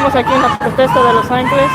Estamos aquí en la protesta de Los Ángeles.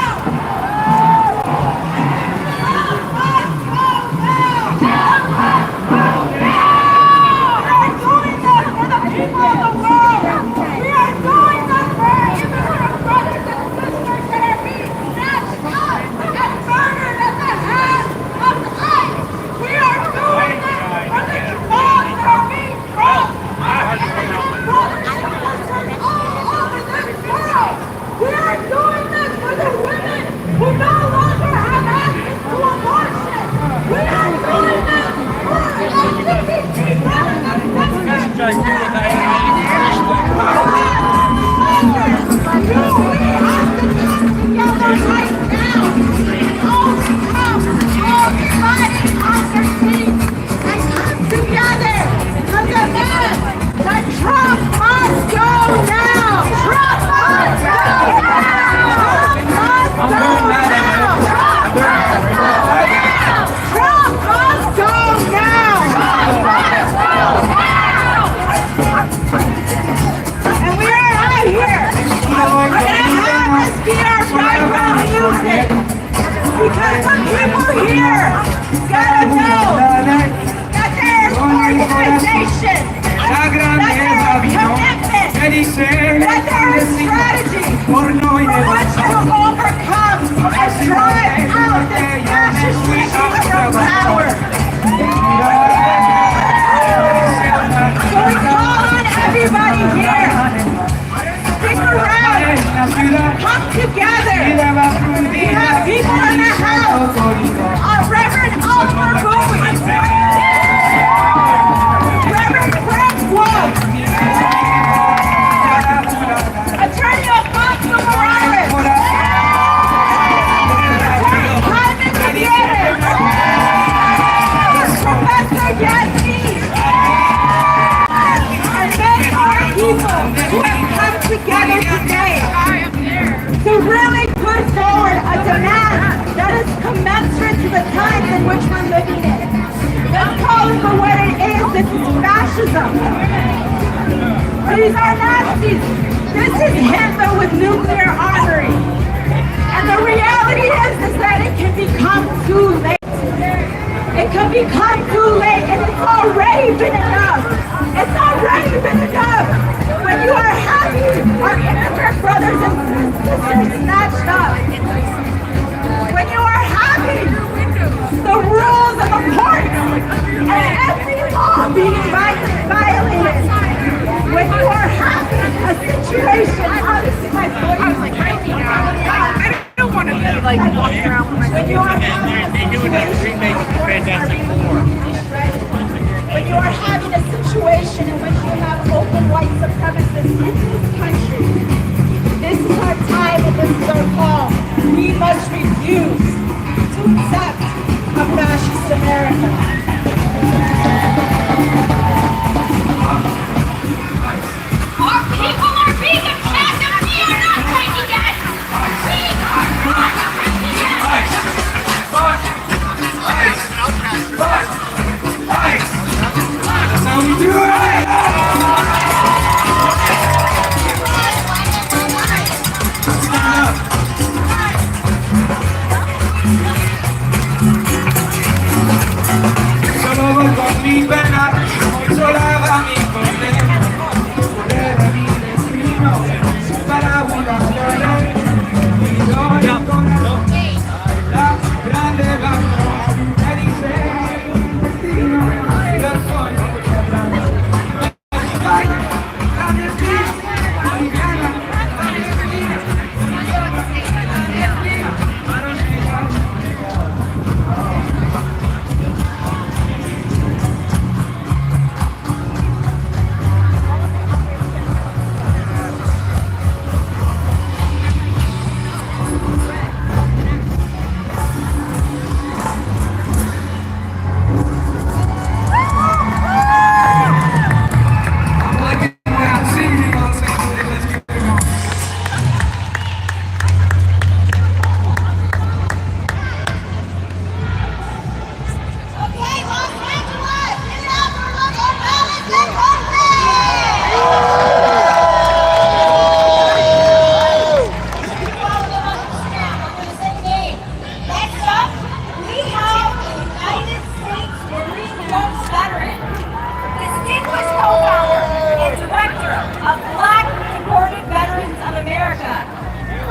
Because some people here gotta know that there's organization, that there's commitment, that there's strategy for which to overcome and drive out this fascist regime of power. So we call on everybody here. Stick around, come together. We have people in the house. Reverend Oliver Bowie, Reverend Frank Wolf, Attorney Alfonso Morales, Attorney Carmen Gutierrez, Professor Yasmin, and many more people who have come together today to really put forward a demand that is commensurate to the times in which we're living in. Let's call it for what it is. This is fascism. These are Nazis. This is Hitler with nuclear armory. And the reality is that it can become too late. It can become too late, and it's already been enough. It's already been enough. When you are having our immigrant brothers and sisters snatched up, when you are having the rules of the courts and every law being violated, when you are having a situation, obviously my voice is like breaking out. I don't want to be like walking around with my when you are having they do it in the remake of Fantastic Four. When you are having a situation in which you have open white supremacists in this country, this is our time and this is our call. We must refuse to accept a fascist America. Our people are being attacked and we are not taking it! We are not taking it! That's how we do it! Stand up!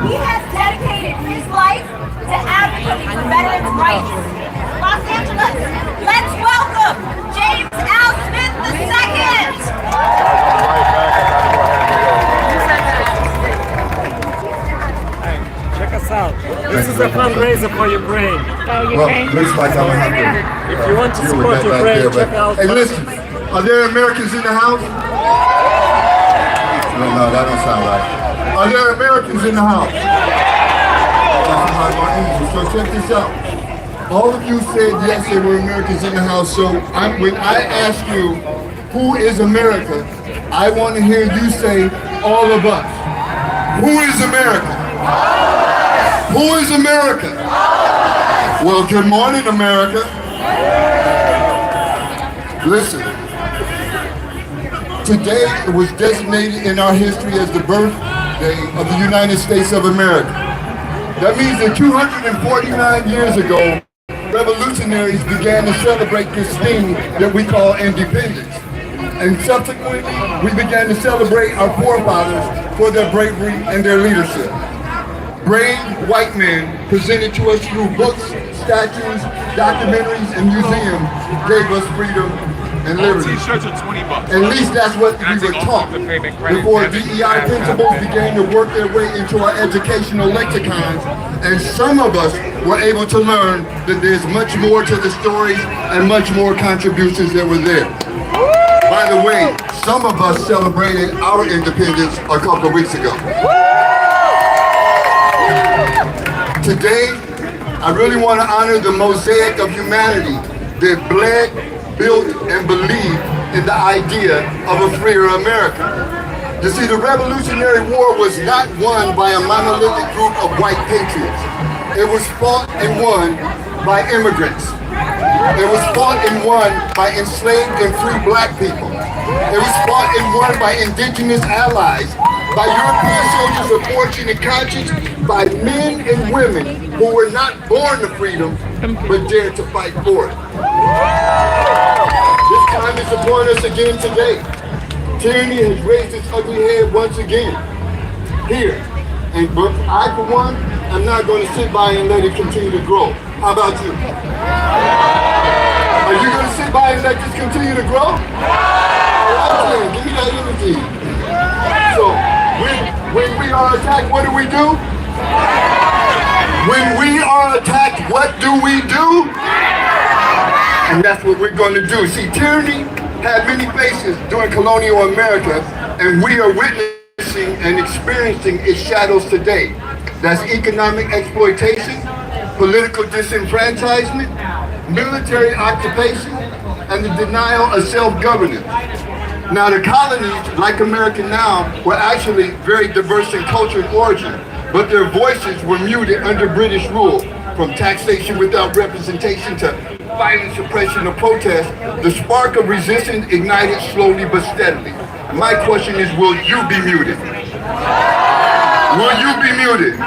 He has dedicated his life to advocating for veterans' rights. Los Angeles, let's welcome James Al Smith II. Check us out. This is a fundraiser for Ukraine. Well, looks like I'm gonna have to If you want to deal with support that back Ukraine, there. check out. Hey, listen, are there Americans in the house? No, that don't sound right. Are there Americans in the house? So check this out. All of you said yes, there were Americans in the house. So when I ask you, who is America? I want to hear you say, all of us. Who is America? Who is America? Well, good morning, America. Listen, today it was designated in our history as the birthday of the United States of America. That means that 249 years ago, revolutionaries began to celebrate this thing that we call independence. And subsequently, we began to celebrate our forefathers for their bravery and their leadership. Brave white men presented to us through books, statues, documentaries, and museums gave us freedom and liberty. T-shirts are $20. At least that's what we were taught before DEI principles began to work their way into our educational lexicons, and some of us were able to learn that there's much more to the stories and much more contributions that were there. By the way, some of us celebrated our independence a couple of weeks ago. Today, I really want to honor the mosaic of humanity that bled, built, and believed in the idea of a freer America. You see, the Revolutionary War was not won by a monolithic group of white patriots. It was fought and won by immigrants. It was fought and won by enslaved and free black people. It was fought and won by indigenous allies, by European soldiers of fortune and conscience, by men and women who were not born to freedom, but dared to fight for it. This time is upon us again today. Tyranny has raised its ugly head once again. Here. But I, for one, am not going to sit by and let it continue to grow. How about you? Are you going to sit by and let this continue to grow? All right, give me that energy. So, when we are attacked, what do we do? When we are attacked, what do we do? And that's what we're going to do. See, tyranny had many faces during colonial America, and we are witnessing and experiencing its shadows today. That's economic exploitation, political disenfranchisement, military occupation, and the denial of self-governance. Now, the colonies, like America now, were actually very diverse in culture and origin, but their voices were muted under British rule. From taxation without representation to violent suppression of protest, the spark of resistance ignited slowly but steadily. My question is, will you be muted? Will you be muted?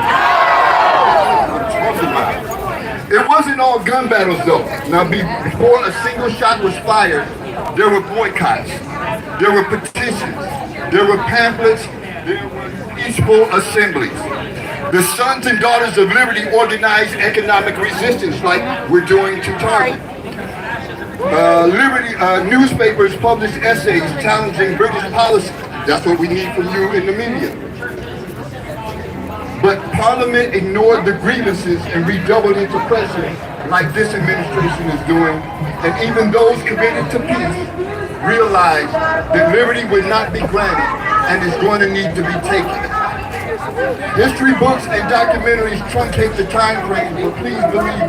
It wasn't all gun battles though. Now before a single shot was fired, there were boycotts, there were petitions, there were pamphlets, there were peaceful assemblies. The sons and daughters of liberty organized economic resistance like we're doing to Target. Newspapers published essays challenging British policy. That's what we need from you in the media. But Parliament ignored the grievances and redoubled its oppression like this administration is doing. And even those committed to peace realized that liberty would not be granted and is going to need to be taken. History books and documentaries truncate the time frame, but please believe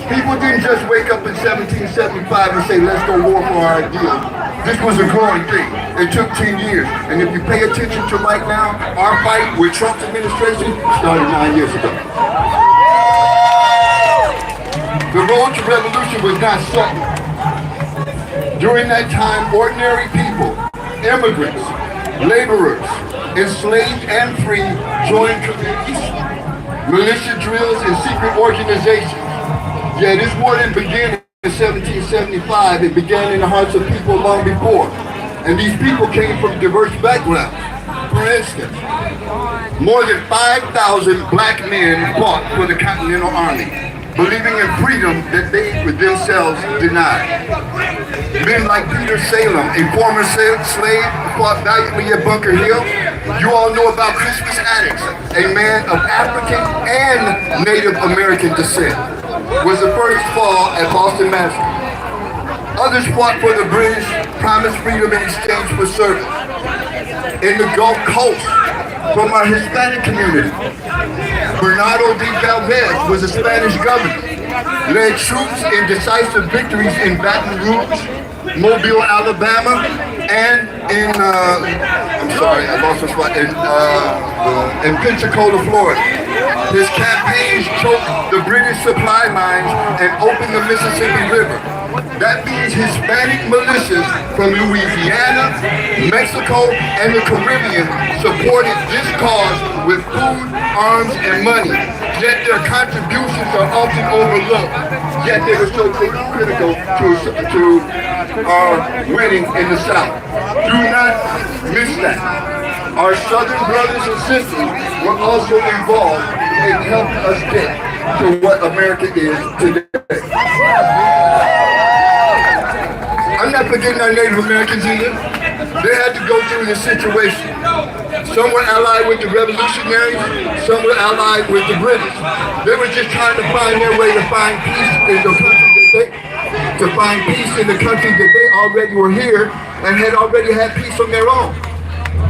people didn't just wake up in 1775 and say, let's go war for our ideals. This was a growing thing. It took 10 years. And if you pay attention to right now, our fight with Trump's administration started 9 years ago. The road to revolution was not sudden. During that time, ordinary people, immigrants, laborers, enslaved and free, joined committees, militia drills, and secret organizations. Yeah, this war didn't begin in 1775. It began in the hearts of people long before. And these people came from diverse backgrounds. For instance, more than 5,000 black men fought for the Continental Army, believing in freedom that they were themselves denied. Men like Peter Salem, a former slave, fought valiantly at Bunker Hill. You all know about Crispus Attucks, a man of African and Native American descent, was the first to fall at Boston Massacre. Others fought for the British, promised freedom in exchange for service. In the Gulf Coast, from our Hispanic community, Bernardo de Galvez was a Spanish governor, led troops in decisive victories in Baton Rouge, Mobile, Alabama, and in, in Pensacola, Florida. His campaigns choked the British supply lines and opened the Mississippi River. That means Hispanic militias from Louisiana, Mexico, and the Caribbean supported this cause with food, arms, and money. Yet their contributions are often overlooked. Yet they were so critical to our winning in the South. Do not miss that. Our Southern brothers and sisters were also involved in helping us get to what America is today. I'm not forgetting our Native Americans either. They had to go through this situation. Some were allied with the revolutionaries, some were allied with the British. They were just trying to find their way to find peace in the country that they already were here and had already had peace on their own.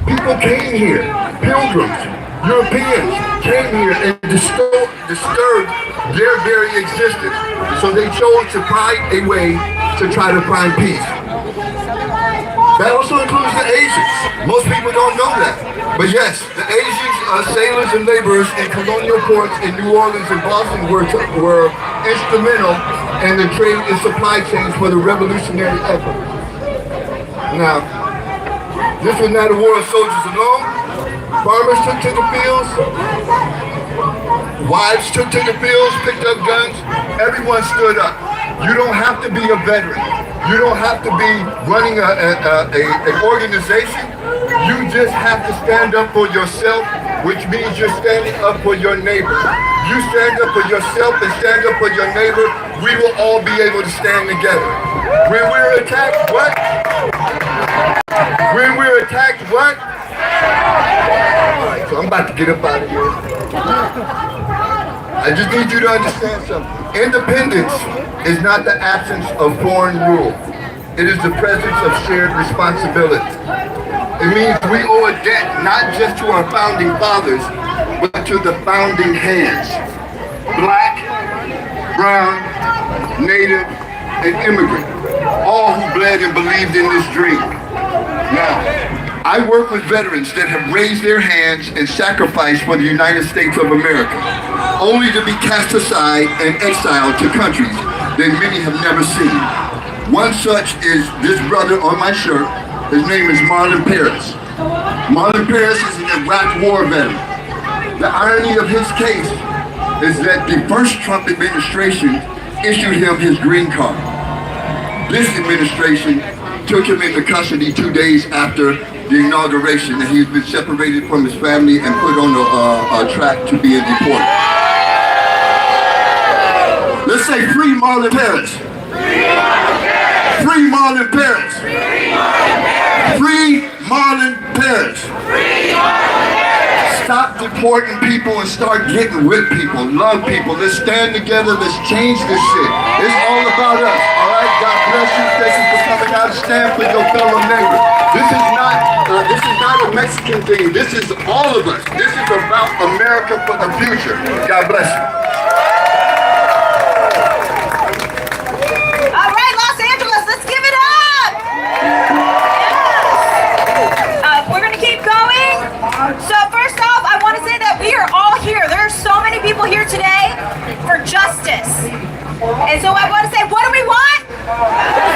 People came here, pilgrims, Europeans came here and disturbed their very existence. So they chose to find a way to try to find peace. That also includes the Asians. Most people don't know that. But yes, the Asians, sailors and laborers in colonial ports in New Orleans and Boston were instrumental in the trade and supply chains for the revolutionary effort. Now, this was not a war of soldiers alone. Farmers took to the fields. Wives took to the fields, picked up guns. Everyone stood up. You don't have to be a veteran. You don't have to be running an organization. You just have to stand up for yourself, which means you're standing up for your neighbor. You stand up for yourself and stand up for your neighbor, we will all be able to stand together. When we're attacked, what? When we're attacked, what? Alright, so I'm about to get up out of here. I just need you to understand something. Independence is not the absence of foreign rule. It is the presence of shared responsibility. It means we owe a debt not just to our founding fathers, but to the founding hands. Black, brown, native, and immigrant. All who bled and believed in this dream. Now, I work with veterans that have raised their hands and sacrificed for the United States of America, only to be cast aside and exiled to countries that many have never seen. One such is this brother on my shirt. His name is Marlon Paris. Marlon Paris is an Iraq war veteran. The irony of his case is that the first Trump administration issued him his green card. This administration took him into custody 2 days after the inauguration, and he's been separated from his family and put on a track to be deported. Let's say free Marlon Paris. Free Marlon Paris. Free Marlon Paris. Stop deporting people and start getting with people. Love people. Let's stand together. Let's change this shit. It's all about us. All right. God bless you. Thank you for coming out. Stand for your fellow neighbor. This is not a Mexican thing. This is all of us. This is about America for the future. God bless you. All right, Los Angeles, let's give it up. We're going to keep going. So first off, I want to say that we are all here. There are so many people here today for justice. And so I want to say, what do we want?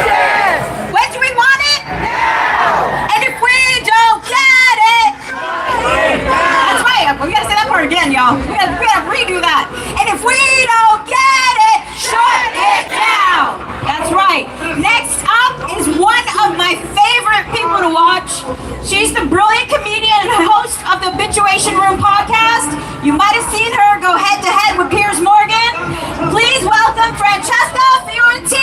Justice. When do we want it? Now. And if we don't get it, that's right. We got to say that part again, y'all. We got to redo that. And if we don't get it, shut it down. That's right. Next up is one of my favorite people to watch. She's the brilliant comedian and host of the the Habituation Room podcast. You might have seen her go head to head with Piers Morgan. Please welcome Protesta Fiorentini.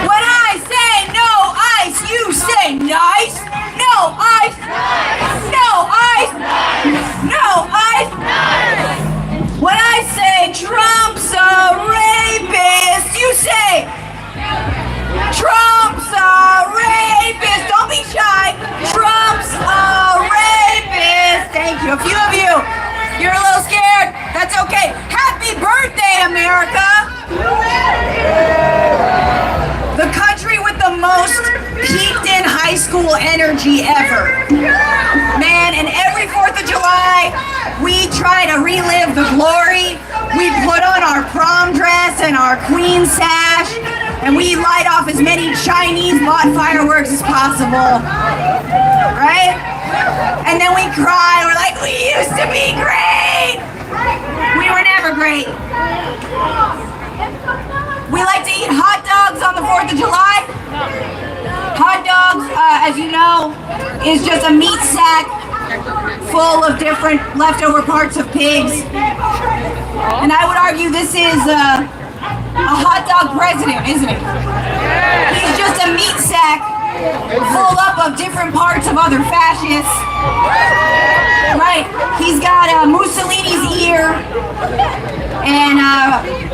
When I say no ice, you say nice. No ice. No ice. No ice. When I say Trump's a rapist, you say Trump's a rapist. Don't be shy. Trump's a rapist. Thank you. A few of you, you're a little scared. That's okay. Happy birthday, America. The country with the most peaked in high school energy ever. Man, and every 4th of July, we try to relive the glory. We put on our prom dress and our queen sash, and we light off as many Chinese-bought fireworks as possible, right? And then we cry, we're like, we used to be great! We were never great. We like to eat hot dogs on the 4th of July. Hot dogs, as you know, is just a meat sack full of different leftover parts of pigs. And I would argue this is a hot dog president, isn't it? He's just a meat sack full up of different parts of other fascists. Right? He's got Mussolini's ear and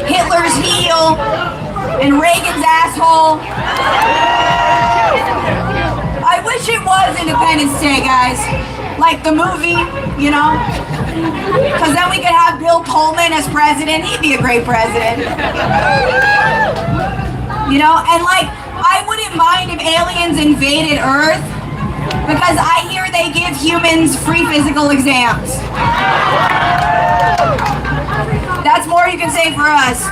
Hitler's heel and Reagan's asshole. I wish it was Independence Day, guys. Like the movie, you know? Because then we could have Bill Pullman as president. He'd be a great president. You know? And like, I wouldn't mind if aliens invaded Earth, because I hear they give humans free physical exams. That's more you can say for us.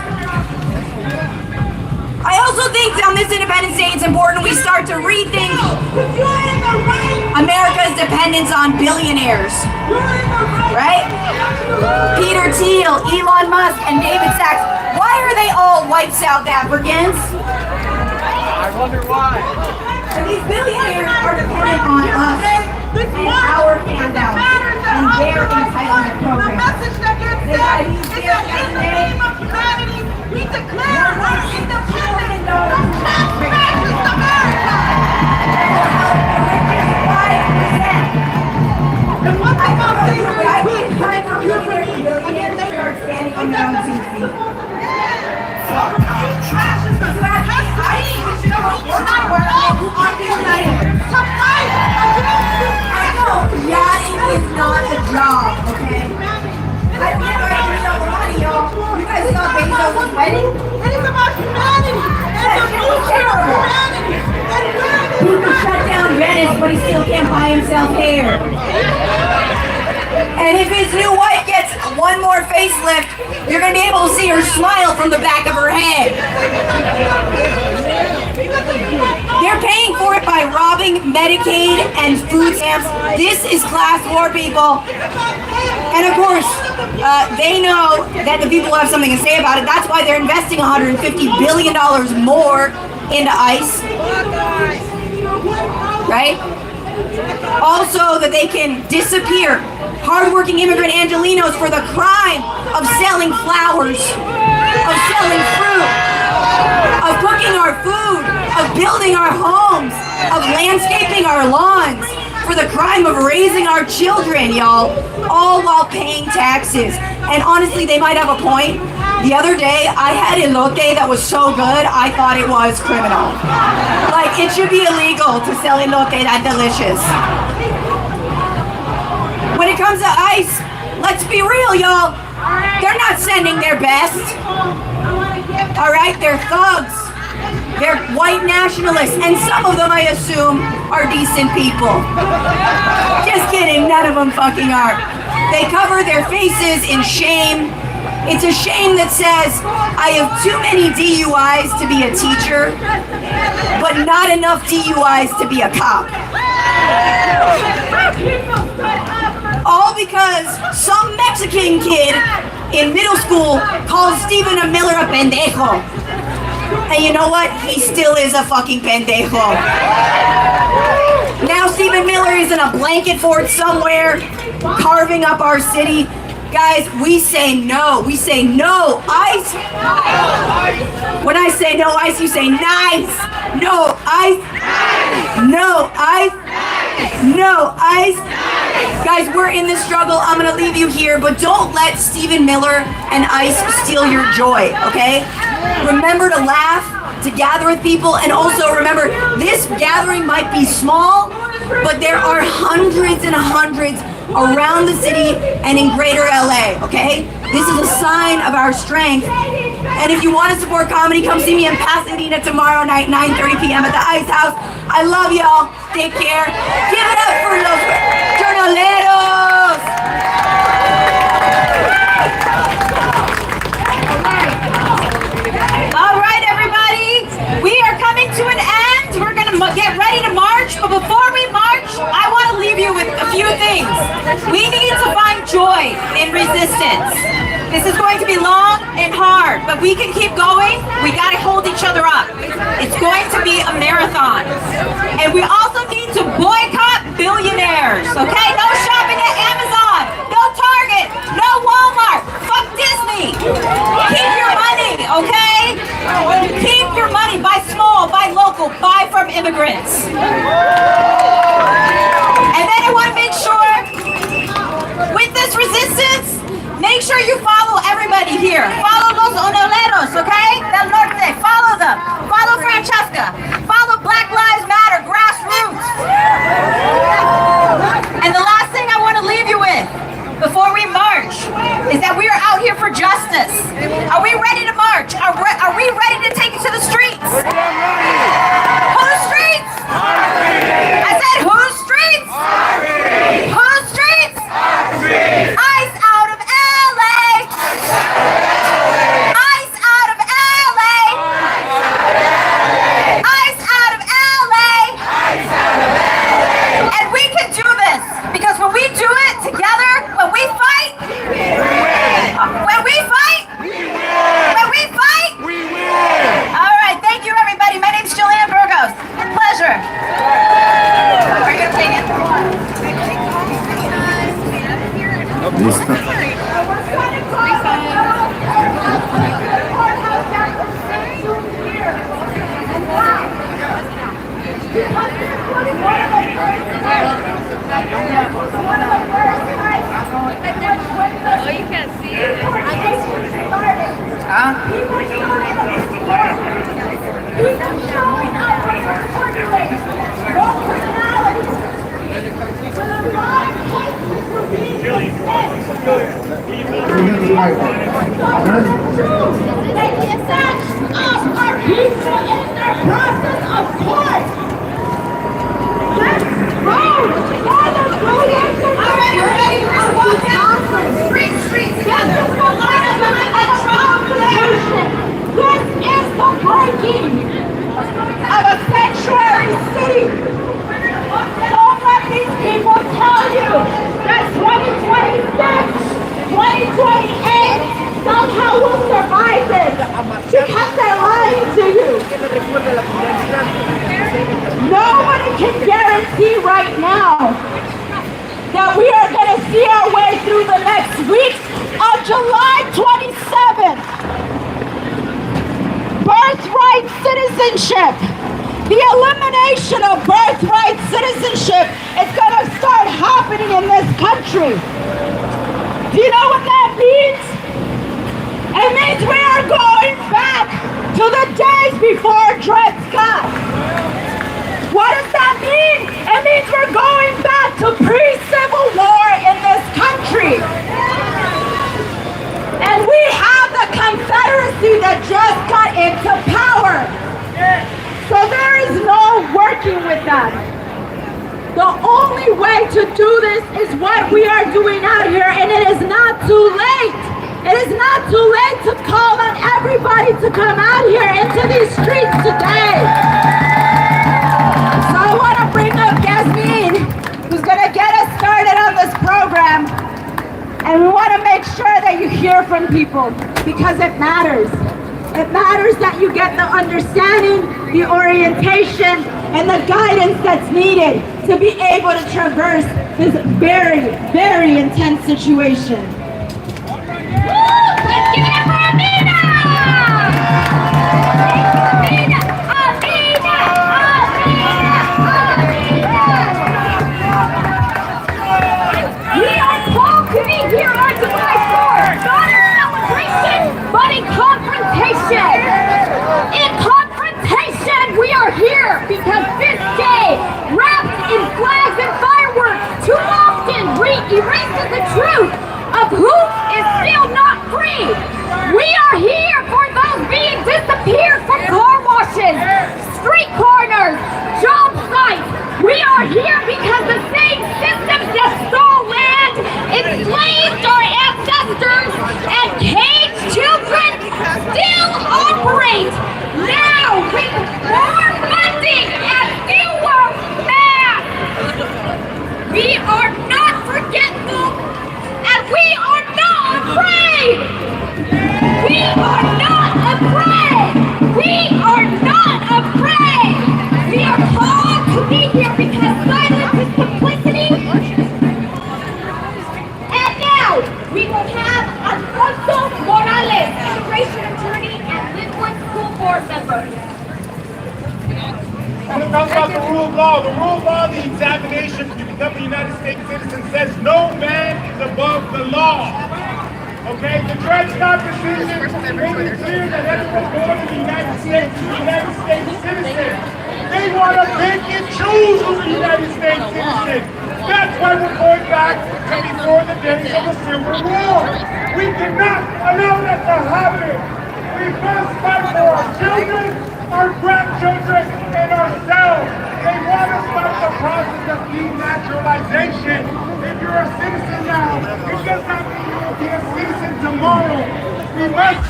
I also think on this Independence Day, it's important we start to rethink America's dependence on billionaires, right? Peter Thiel, Elon Musk, and David Sachs. Why are they all white South Africans? I wonder why. These billionaires are dependent on us and our handouts and their entitlement program. We declare our independence from fascist America. And what they gonna say is we find our billionaires they are standing on their own 2 feet. I know, yachting is not a job, okay? I've never actually shown the money, y'all. You guys saw Bezos' was wedding? It is about humanity. That's terrible. People shut down Venice, but he still can't buy himself hair. And if his new wife gets one more facelift, you're going to be able to see her smile from the back of her head. They're paying for it by robbing Medicaid and food stamps. This is class war, people. And of course, they know that the people have something to say about it. That's why they're investing $150 billion more into ICE. Right? Also, that they can disappear hardworking immigrant Angelenos for the crime of selling flowers, of selling fruit, of cooking our food, of building our homes, of landscaping our lawns, for the crime of raising our children, y'all, all while paying taxes. And honestly, they might have a point. The other day, I had elote that was so good, I thought it was criminal. Like, it should be illegal to sell elote that delicious. When it comes to ICE, let's be real, y'all. They're not sending their best. All right, they're thugs. They're white nationalists, and some of them, I assume, are decent people. Just kidding, none of them fucking are. They cover their faces in shame. It's a shame that says, I have too many DUIs to be a teacher, but not enough DUIs to be a cop. All because some Mexican kid in middle school called Stephen Miller a pendejo. And you know what? He still is a fucking pendejo. Stephen Miller is in a blanket fort somewhere, carving up our city. Guys, we say no. We say no ICE. When I say no ICE, you say nice. No ICE. No ICE. No ICE. Guys, we're in this struggle. I'm gonna leave you here, but don't let Stephen Miller and ICE steal your joy, okay? Remember to laugh, to gather with people, and also remember, this gathering might be small, but there are hundreds and hundreds around the city and in greater LA, okay? This is a sign of our strength. And if you want to support comedy, come see me in Pasadena tomorrow night, 9:30 p.m. at the Ice House. I love y'all. Take care. Give it up for los jornaleros. All right, everybody. We are coming to an end. We're going to get ready to march. But before we march, I want to leave you with a few things. We need to find joy in resistance. This is going to be long and hard, but we can keep going. We got to hold each other up. It's going to be a marathon. And we also need to boycott billionaires, okay? No shopping at Amazon, no Target, no Walmart, fuck Disney. Keep your money, okay? Keep your money. Buy small, buy local, buy from immigrants. And then I want to make sure, with this resistance, make sure you follow everybody here. Follow los onoleros, okay? Del Norte, follow them. Follow Francesca. Follow Black Lives Matter, grassroots. And the last thing I want to leave you with, before we march, is that we are out here for justice. Are we ready to march? Are we ready to take it to the streets? Whose streets? I said whose streets? Whose streets? ICE out of LA! ICE out of LA! ICE out of LA! And we can do this, because when we do it together, when we fight, when we fight, when we fight, all right, thank you everybody. My name's Jillian Burgos. Pleasure. Are you gonna play it? Oh, you can't see it. Of a sanctuary city. Don't let these people tell you that 2026, 2028 somehow will survive this, because they're lying to you. Nobody can guarantee right now that we are going to see our way through the next week. On July 27th, birthright citizenship, the elimination of birthright citizenship is going to start happening in this country. Do you know what that means? It means we are going back to the days before Dred Scott. What does that mean? It means we're going back to pre-Civil War in this country. And we have the Confederacy that just got into power. So there is no working with that. The only way to do this is what we are doing out here, and it is not too late. It is not too late to call on everybody to come out here into these streets today. So I want to bring up Yasmin, who's going to get us started on this program. And we want to make sure that you hear from people, because it matters. It matters that you get the understanding, the orientation, and the guidance that's needed. to be able to traverse this very, very intense situation. Let's give it up for Amina! Amina! Amina! We are called to be here on July 4th, not in celebration, but in confrontation. In confrontation, we are here because this day, wrapped in flags and fireworks, too often erases the truth of who is still not free. We are here for those being disappeared from car washes, street corners, job sites. We are here because the same systems that stole land, enslaved our ancestors, and caged children still operate now with more funding and fewer masks. We are not forgetful, and we are not afraid. We are not afraid. We are not afraid. We are called to be here because silence is complicity. And now we will have Alfonso Morales, immigration attorney and Linwood School Board member. When it comes about the rule of law, the examination to become a United States citizen says no man is above the law. Okay, the Dred Scott decision made it clear that everyone born in the United States is a United States citizen. They want to pick and choose who's a United States citizen. That's why we're going back to before the days of the Civil War. We cannot allow that to happen. We must fight for our children, our grandchildren, and ourselves. They want to start the process of denaturalization. If you're a citizen now, it does not mean you will be a citizen tomorrow. We must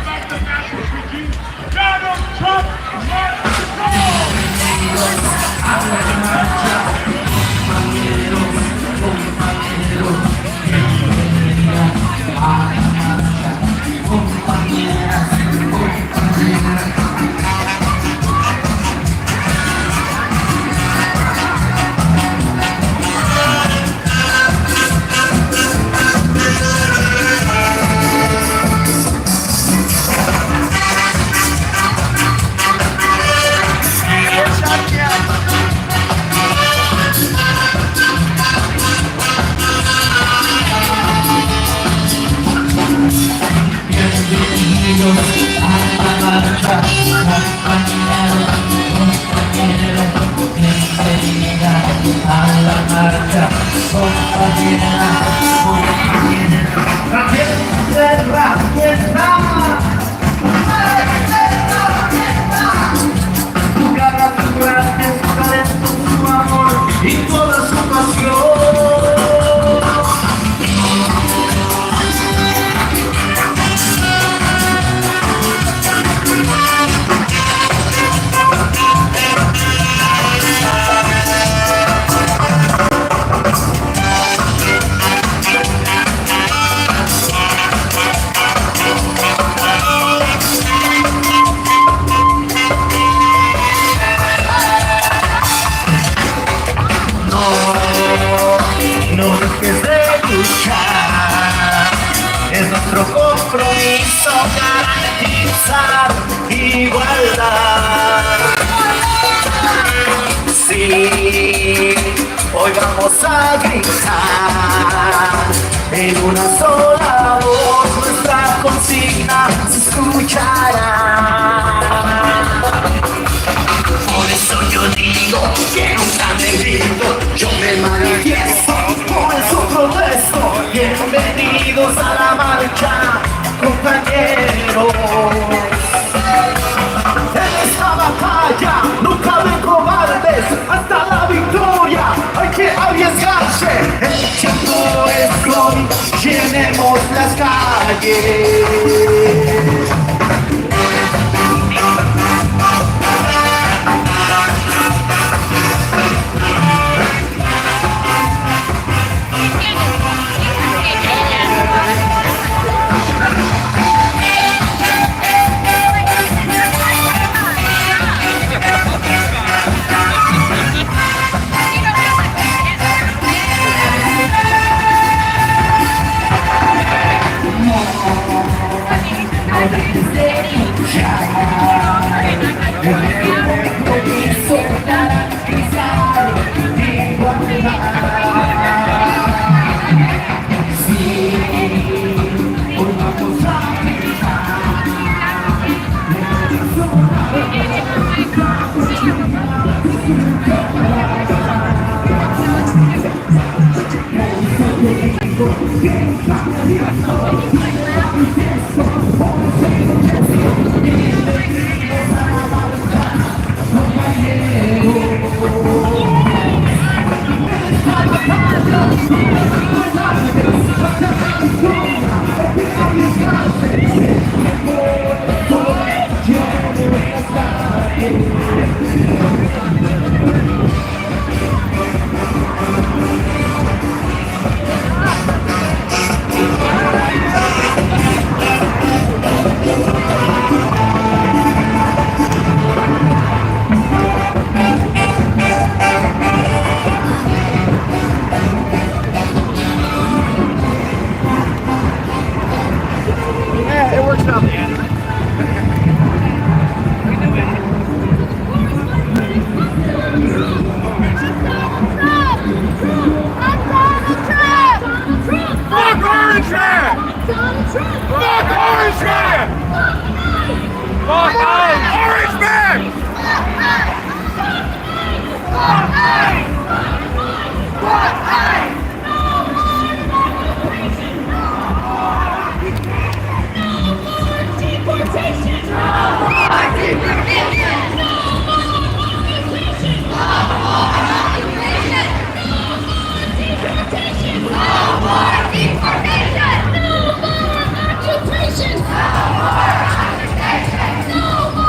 fight the fascist regime. Donald Trump must go! No dejes de luchar, es nuestro compromiso garantizar igualdad. Sí, hoy vamos a gritar en una sola voz, nuestra consigna se escuchará. Por eso yo digo que nunca me grito, yo me manifiesto, por eso protesto. Bienvenidos a la marcha, compañeros. En esta batalla nunca ven cobardes, hasta la victoria hay que arriesgarse. El tiempo es hoy, llenemos las calles. man! Orange man! No more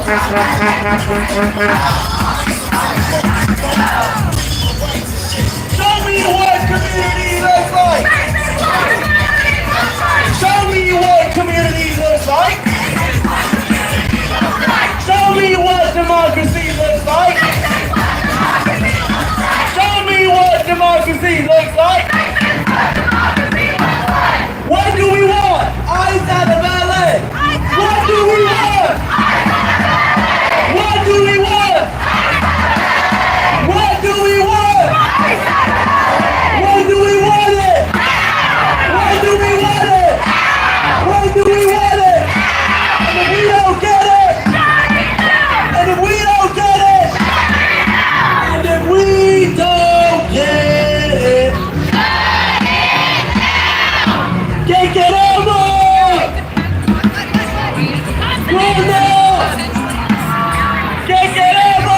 Show me what community looks like. Show me what community looks like. Show me what democracy looks like. Show me what democracy looks like. What do we want? Eyes at the ballet. What do we want? What do we want? What do we want? What do we want it? What do we want it? What do we want it? And if we don't get it, and if we don't get it, and if we don't get it, can't get over. Roll now. Can't get over.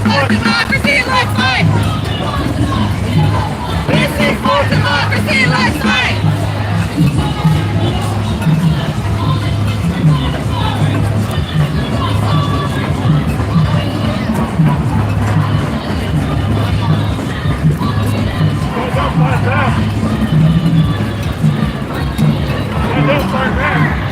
for democracy, let's fight! This is for democracy, let's fight! Don't start back.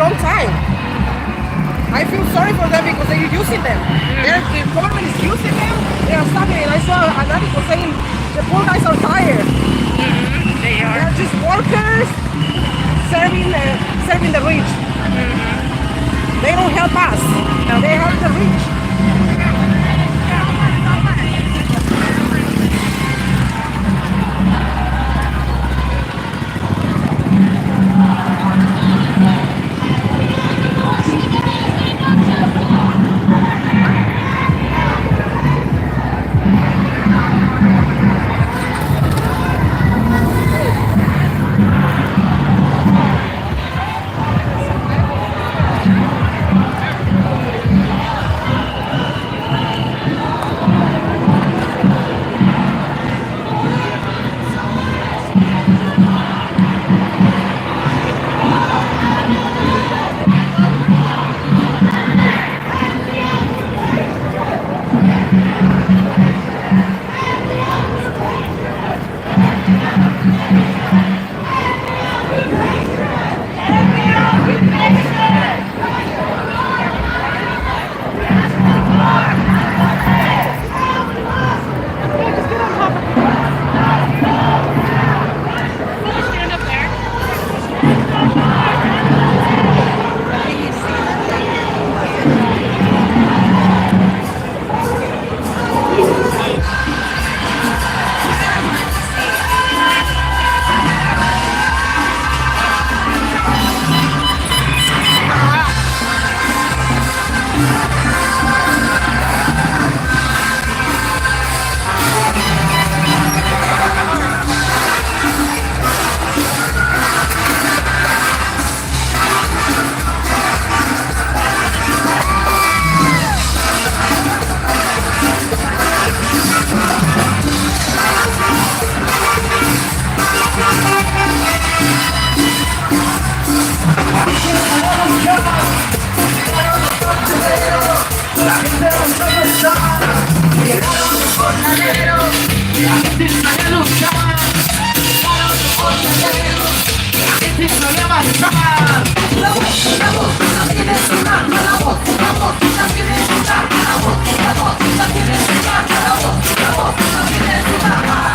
long time. I feel sorry for them because they're using them. The government is using them. They are suffering. I saw an article saying the poor guys are tired. They are. They're just workers serving the rich. They don't help us. They help the rich. La gente no se pensaba, llegaron los jornaleros, la gente salió a luchar. Llegaron los jornaleros, la gente salió a marchar. La voz no tiene sonar, la voz no tiene sonar, la voz no tiene sonar, la voz no tiene sonar.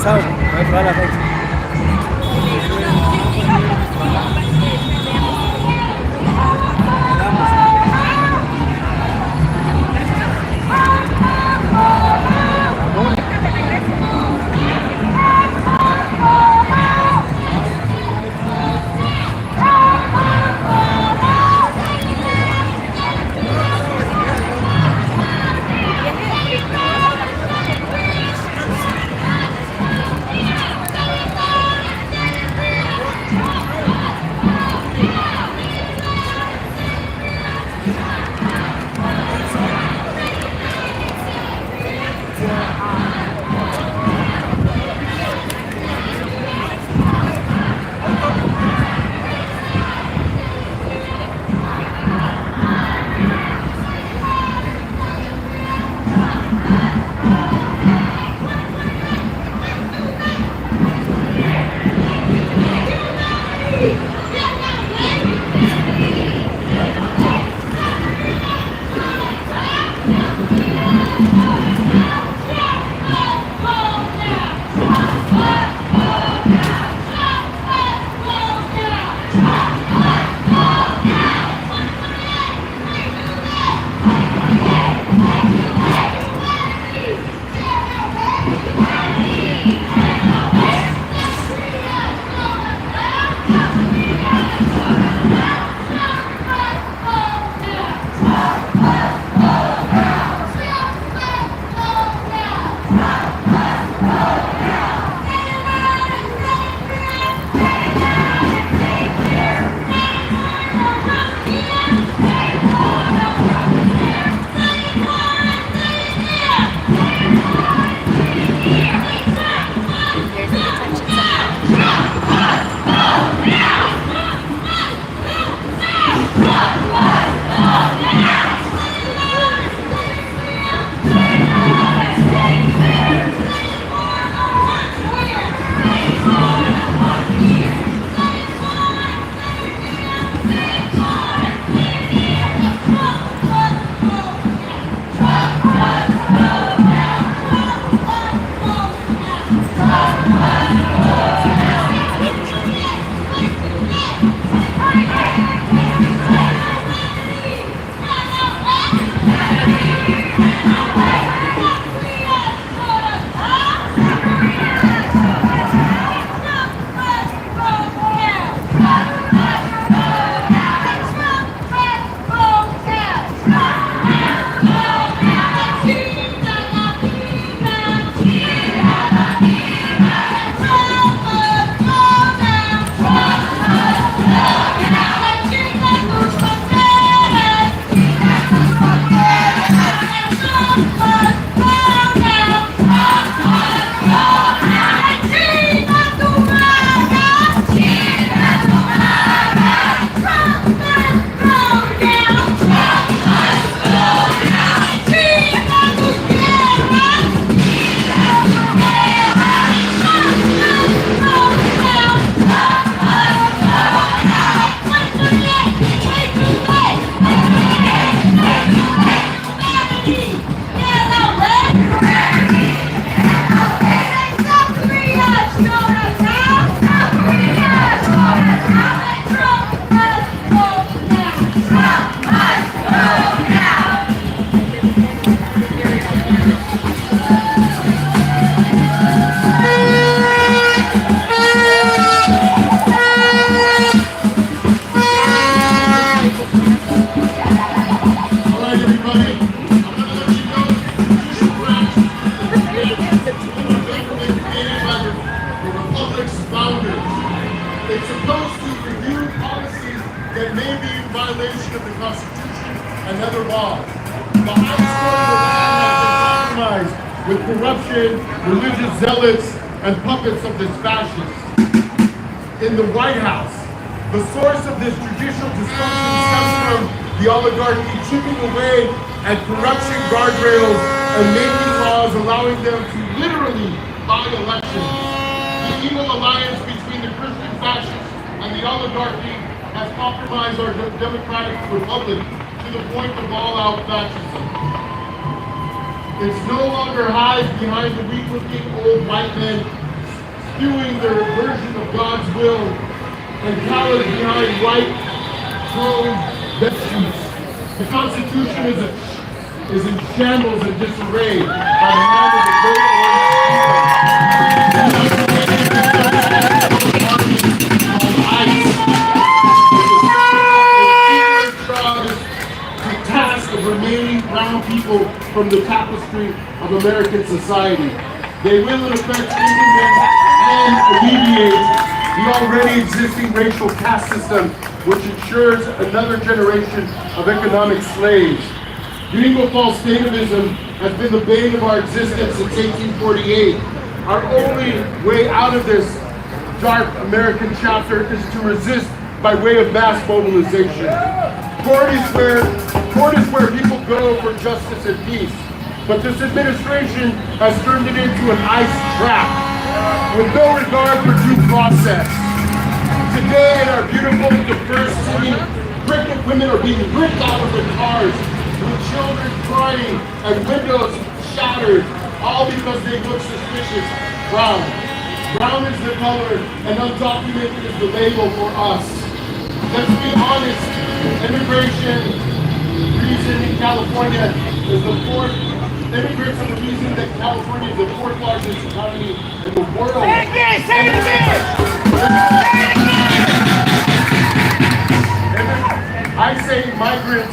chao. A ver, toda la fecha. violation of the Constitution and other laws. The high court of the land has been compromised with corruption, religious zealots, and puppets of this fascist. In the White House, the source of this judicial dysfunction stems from the oligarchy chipping away at corruption guardrails and making laws allowing them to literally buy elections. The evil alliance between the Christian fascists and the oligarchy has compromised our democratic republic to the point of all-out fascism. It's no longer hides behind the weak-looking old white men fueling their version of God's will and cowards behind white clothed vestments. The Constitution is in shambles and disarray by the hand of the great the task of remaining brown people from the tapestry of American society. They will in effect implement and alleviate the already existing racial caste system, which ensures another generation of economic slaves. Gringo Falls stativism has been the bane of our existence since 1848. Our only way out of this dark American chapter is to resist by way of mass mobilization. Court is where people go for justice and peace. But this administration has turned it into an ice trap with no regard for due process. Today in our beautiful, diverse city, pregnant women are being ripped out of their cars, with children crying and windows shattered, all because they look suspicious brown. Brown is the color and undocumented is the label for us. Let's be honest, immigration reason in California is the fourth. Immigrants are the reason that California is the fourth largest economy in the world. Say it again! Say it again! I say migrants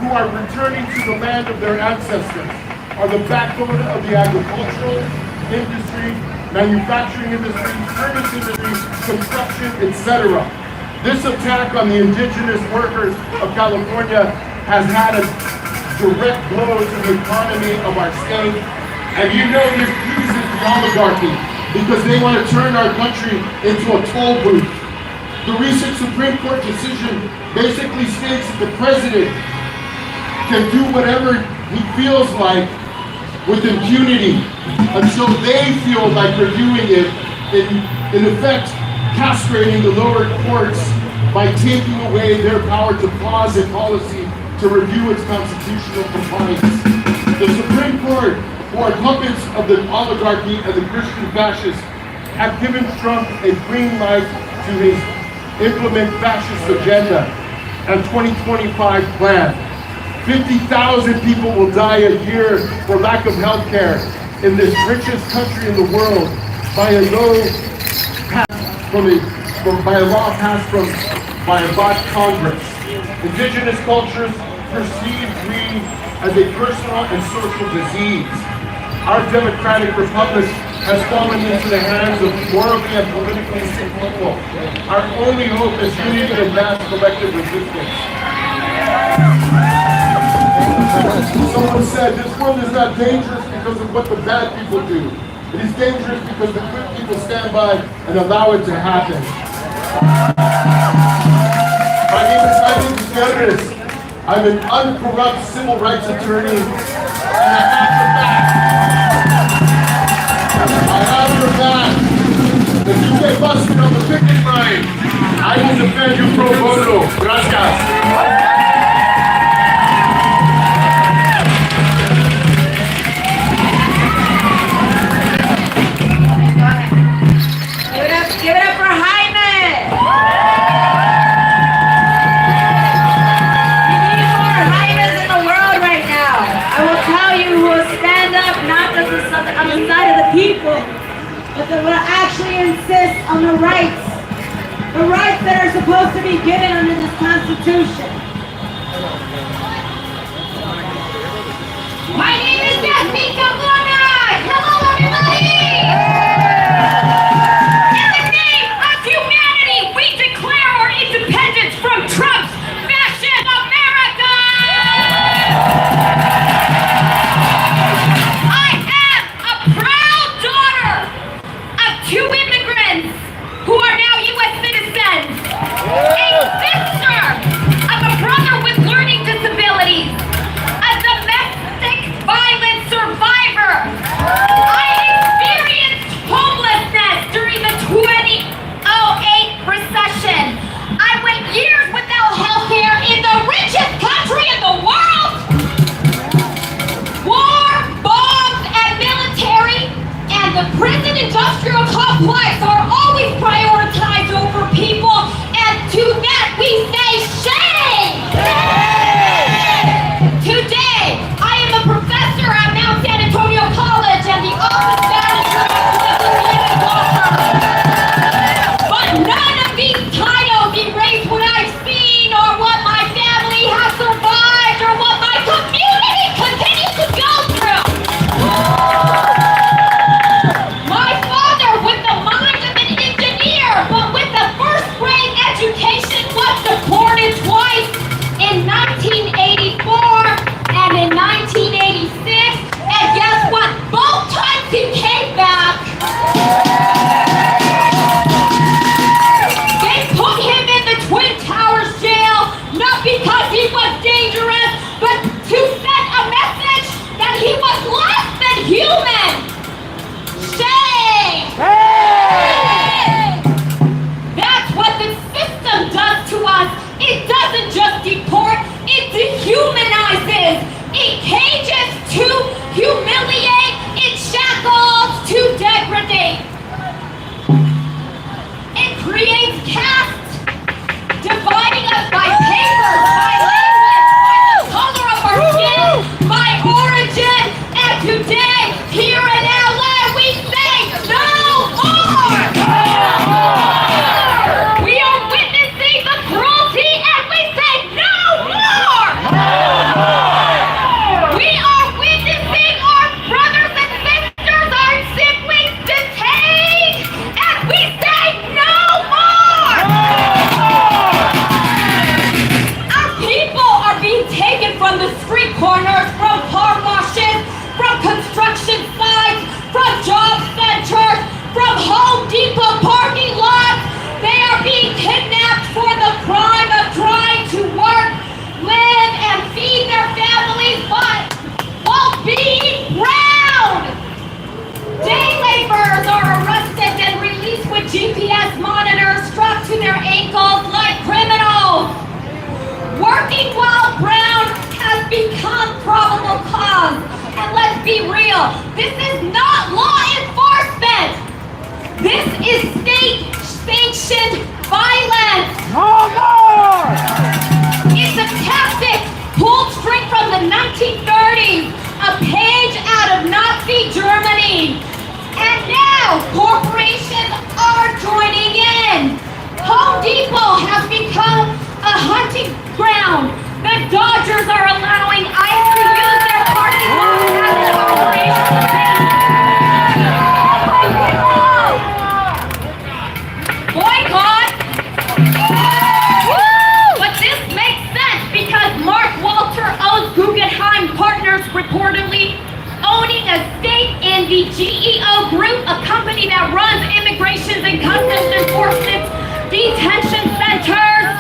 who are returning to the land of their ancestors are the backbone of the agricultural industry, manufacturing industry, service industry, construction, etc. This attack on the indigenous workers of California has had a direct blow to the economy of our state. And you know this pleases the oligarchy because they want to turn our country into a toll booth. The recent Supreme Court decision basically states that the president can do whatever he feels like with impunity until they feel like they're doing it, in effect castrating the lower courts by taking away their power to pause a policy to review its constitutional compliance. The Supreme Court, who are puppets of the oligarchy and the Christian fascists, have given Trump a green light to his implement fascist agenda and 2025 plan. 50,000 people will die a year for lack of health care in this richest country in the world by a law passed by a bot Congress. Indigenous cultures perceive greed as a personal and social disease. Our democratic republic has fallen into the hands of morally and politically sick people. Our only hope is unity and mass collective resistance. Someone said this world is not dangerous because of what the bad people do. It is dangerous because the good people stand by and allow it to happen. My name is Jaime Gutierrez. I'm an uncorrupt civil rights attorney, and I have your back. If you get busted on the picket line, I will defend you pro bono. Gracias. Give it up for Jaime! We need more Jaimes in the world right now. I will tell you who will stand up not just on the side of the people, but that will actually insist on the rights that are supposed to be given under this Constitution. My name is Jasmine Capona. Hello, everybody. Independence from Trump's fascist America! I am a proud daughter of two immigrants who are now U.S. citizens, a sister of a brother with learning disabilities, a domestic violence survivor. I prison industrial complex are always prioritized over people, and to that we say shame! Today, I am a professor at Mount San Antonio College and the office manager of Cleveland Law Firm. But none of these titles erase what I've seen or what my family has survived or what my community continues to go through. My father, with the mind of an engineer, but with a first grade education, was deported twice in 1984 and in 1986. And guess what? Both times he came back. They put him in the Twin Towers jail, not because he was dangerous, but to send a message that he was less than human. Shame! That's what the system does to us. It doesn't just deport, it dehumanizes. It cages to humiliate, it shackles to degrade. It creates caste, dividing us by papers, by language, by the color of our skin, by origin. And today, here in LA, we say no more! We are witnessing the cruelty and we say no more! We are witnessing our brothers and sisters, our siblings detained, and we say no more! Our people are being taken from the street corners, from car washes, from construction sites, from job centers, from Home Depot parking lots. They are being kidnapped for the crime of trying to work, live, and feed their families, but while being brown. Day laborers are arrested and released with GPS monitors strapped to their ankles like criminals. Working while brown has become probable cause. And let's be real, this is not law enforcement. This is state-sanctioned violence. No more! It's a tactic pulled straight from the 1930s, a page out of Nazi Germany. And now corporations are joining in. Home Depot has become a hunting ground. The Dodgers are allowing ICE to use their parking lot as an operation. Boycott! But this makes sense because Mark Walter owes Guggenheim Partners reportedly owning a stake in the GEO Group, a company that runs immigrations and customs enforcement detention centers.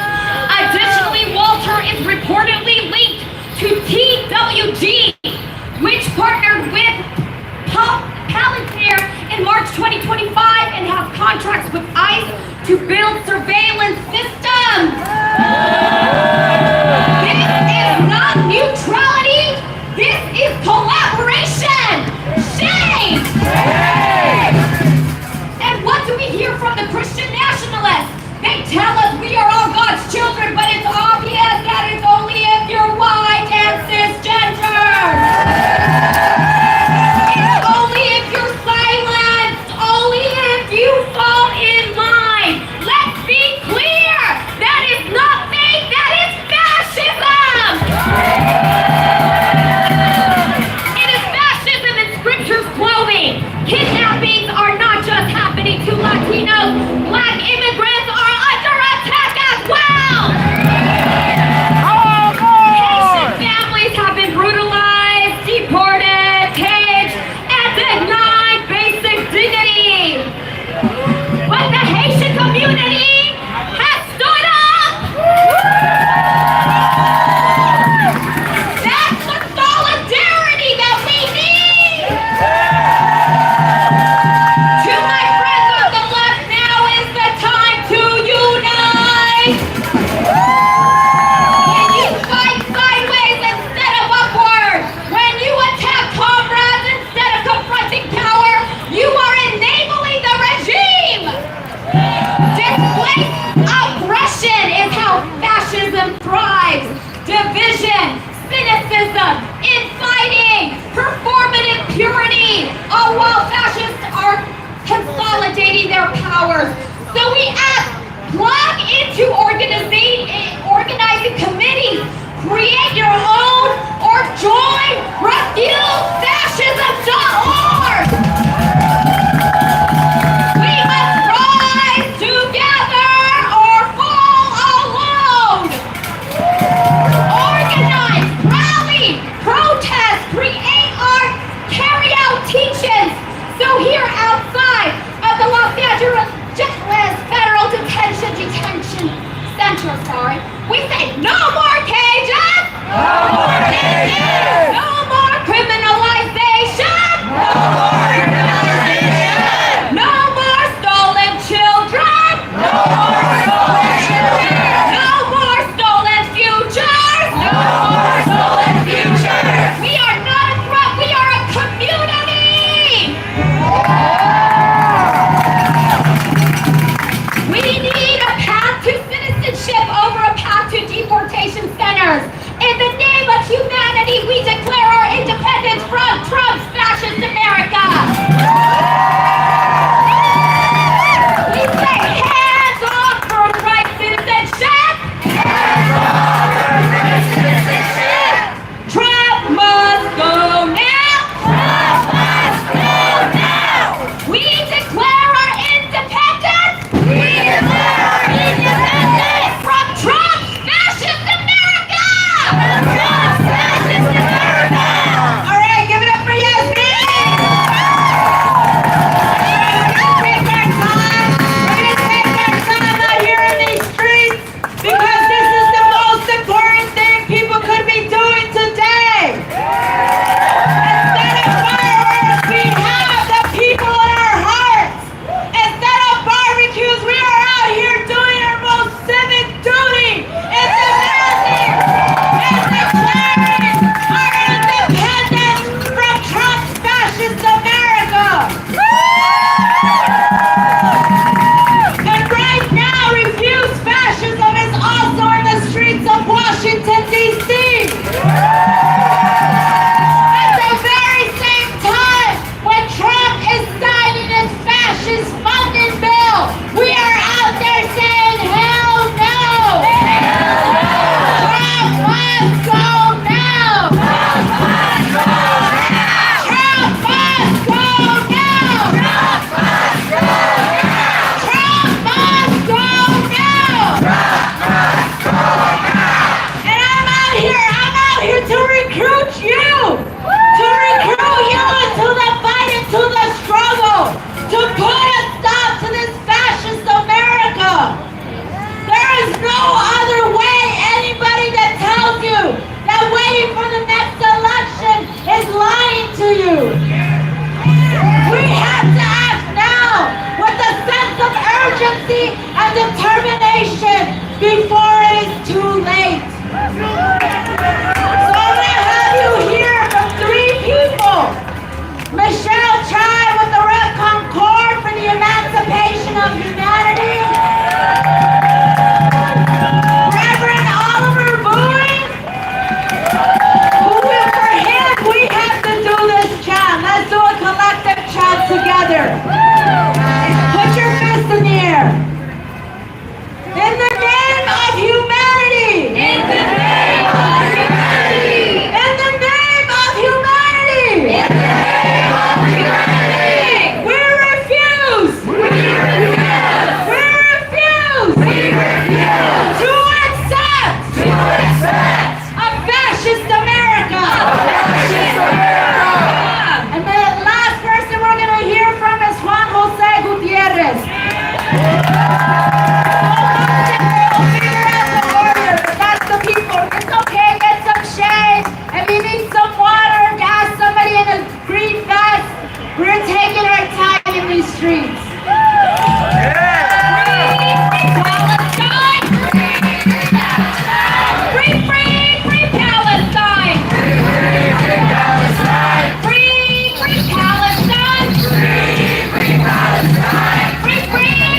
Additionally, Walter is reportedly linked to TWG, which partnered with Palantir in March 2025 and has contracts with ICE to build surveillance systems. This is not neutrality. This is collaboration. Shame! And what do we hear from the Christian nationalists? They tell us we are all God's children, but it's obvious that it's only if you're white and cisgender. It's only if you're silenced, only if you fall in line. Let's be clear, that is nothing, that is fascism. It is fascism in scripture's clothing. Kidnappings are not just happening to Latinos. Black immigrants are under attack. maybe their powers. So we ask, plug into organizing committees, create your own, or join refusefascism.org. We must rise together or fall alone. Organize, rally, protest, create art, carry out teach-ins. So here outside of the Los Angeles Federal Detention Center, we say no more cages! No more cages! No more criminalization! No more criminalization! No more stolen children! No more stolen children! No more stolen futures! No more stolen futures! We are not a threat, we are a community! We need a path to citizenship over a path to deportation centers. In the name of humanity, we declare our independence from Trump's fascist America. We say hands off birthright citizenship. Hands off birthright citizenship. Trump must go now. Trump must go now. We declare our independence. We declare our independence from Trump's fascist America. From Trump's fascist America. All right, give it up for Yasmin. We're gonna take our time. We're gonna take our time out here in these streets because this is the most important thing people could be doing today. Instead of fireworks, we have the people in our hearts. Instead of barbecues, we are out here doing our most civic duty. It's demanding and declaring our independence from Trump's fascist America. And right now, refuse fascism is also in the streets of Washington, D.C. At the very same time, when Trump is signing his fascist funding bill, we are out there saying, hell no! Trump must go now! Trump must go now! Trump must go now! Trump must go now! Trump must go now! And I'm out here to recruit you! To recruit you into the fight, into the struggle! To put a stop to this fascist America! There is no other way. Anybody that tells you that waiting for the next election is lying to you. We have to act now with a sense of urgency and determination before it is too late. So I'm going to have you hear from three people. Michelle Chai with the Red Concord for the Emancipation of Humanity. Reverend Oliver Bowie, who for him we have to do this chant. Let's do a collective chant together. Put your fist in the air. In the name of humanity. In the name of humanity. In the name of humanity. In the name of humanity. We refuse. We refuse. We refuse. We refuse. To accept a fascist America. A fascist America. And the last person we're going to hear from is Juan Jose Gutierrez. We'll figure out the order, but that's the people. It's okay, get some shade. If you need some water, ask somebody in a green vest. We're taking our time in these streets. Free Palestine! Free, free Palestine! Free Palestine!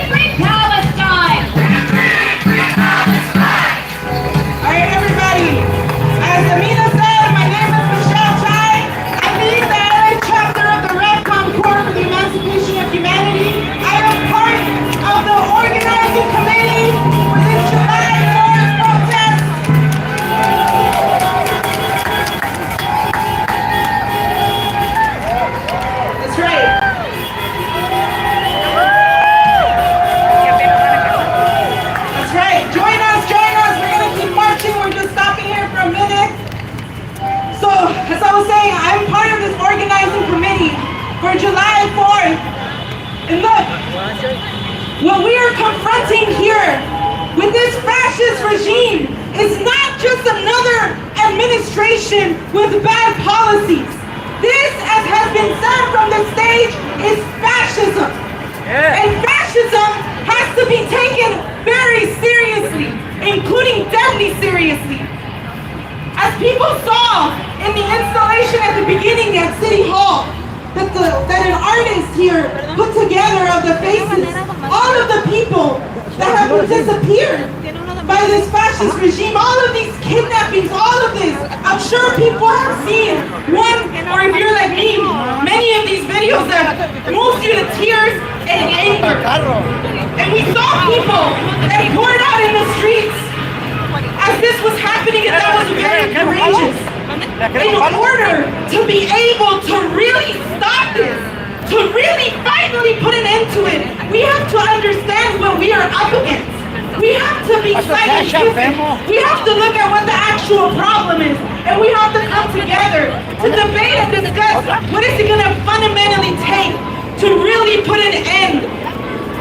Free Palestine! Free Palestine! All right, everybody. As Amina said, my name is Michelle Chai. I lead the LA chapter of the Red Concord for the Emancipation of Humanity. And look, what we are confronting here with this fascist regime is not just another administration with bad policies. This, as has been said from the stage, is fascism. And fascism has to be taken very seriously, including deadly seriously. As people saw in the installation at the beginning at City Hall, that an artist here put together of the faces, all of the people that have disappeared by this fascist regime, all of these kidnappings, all of this, I'm sure people have seen one, or if you're like me, many of these videos that moves you to tears and anger. And we saw people that poured out in the streets as this was happening, and that was very courageous. In order to be able to really stop this, to really finally put an end to it, we have to understand what we are up against. We have to be scientific. We have to look at what the actual problem is, and we have to come together to debate and discuss what is it going to fundamentally take to really put an end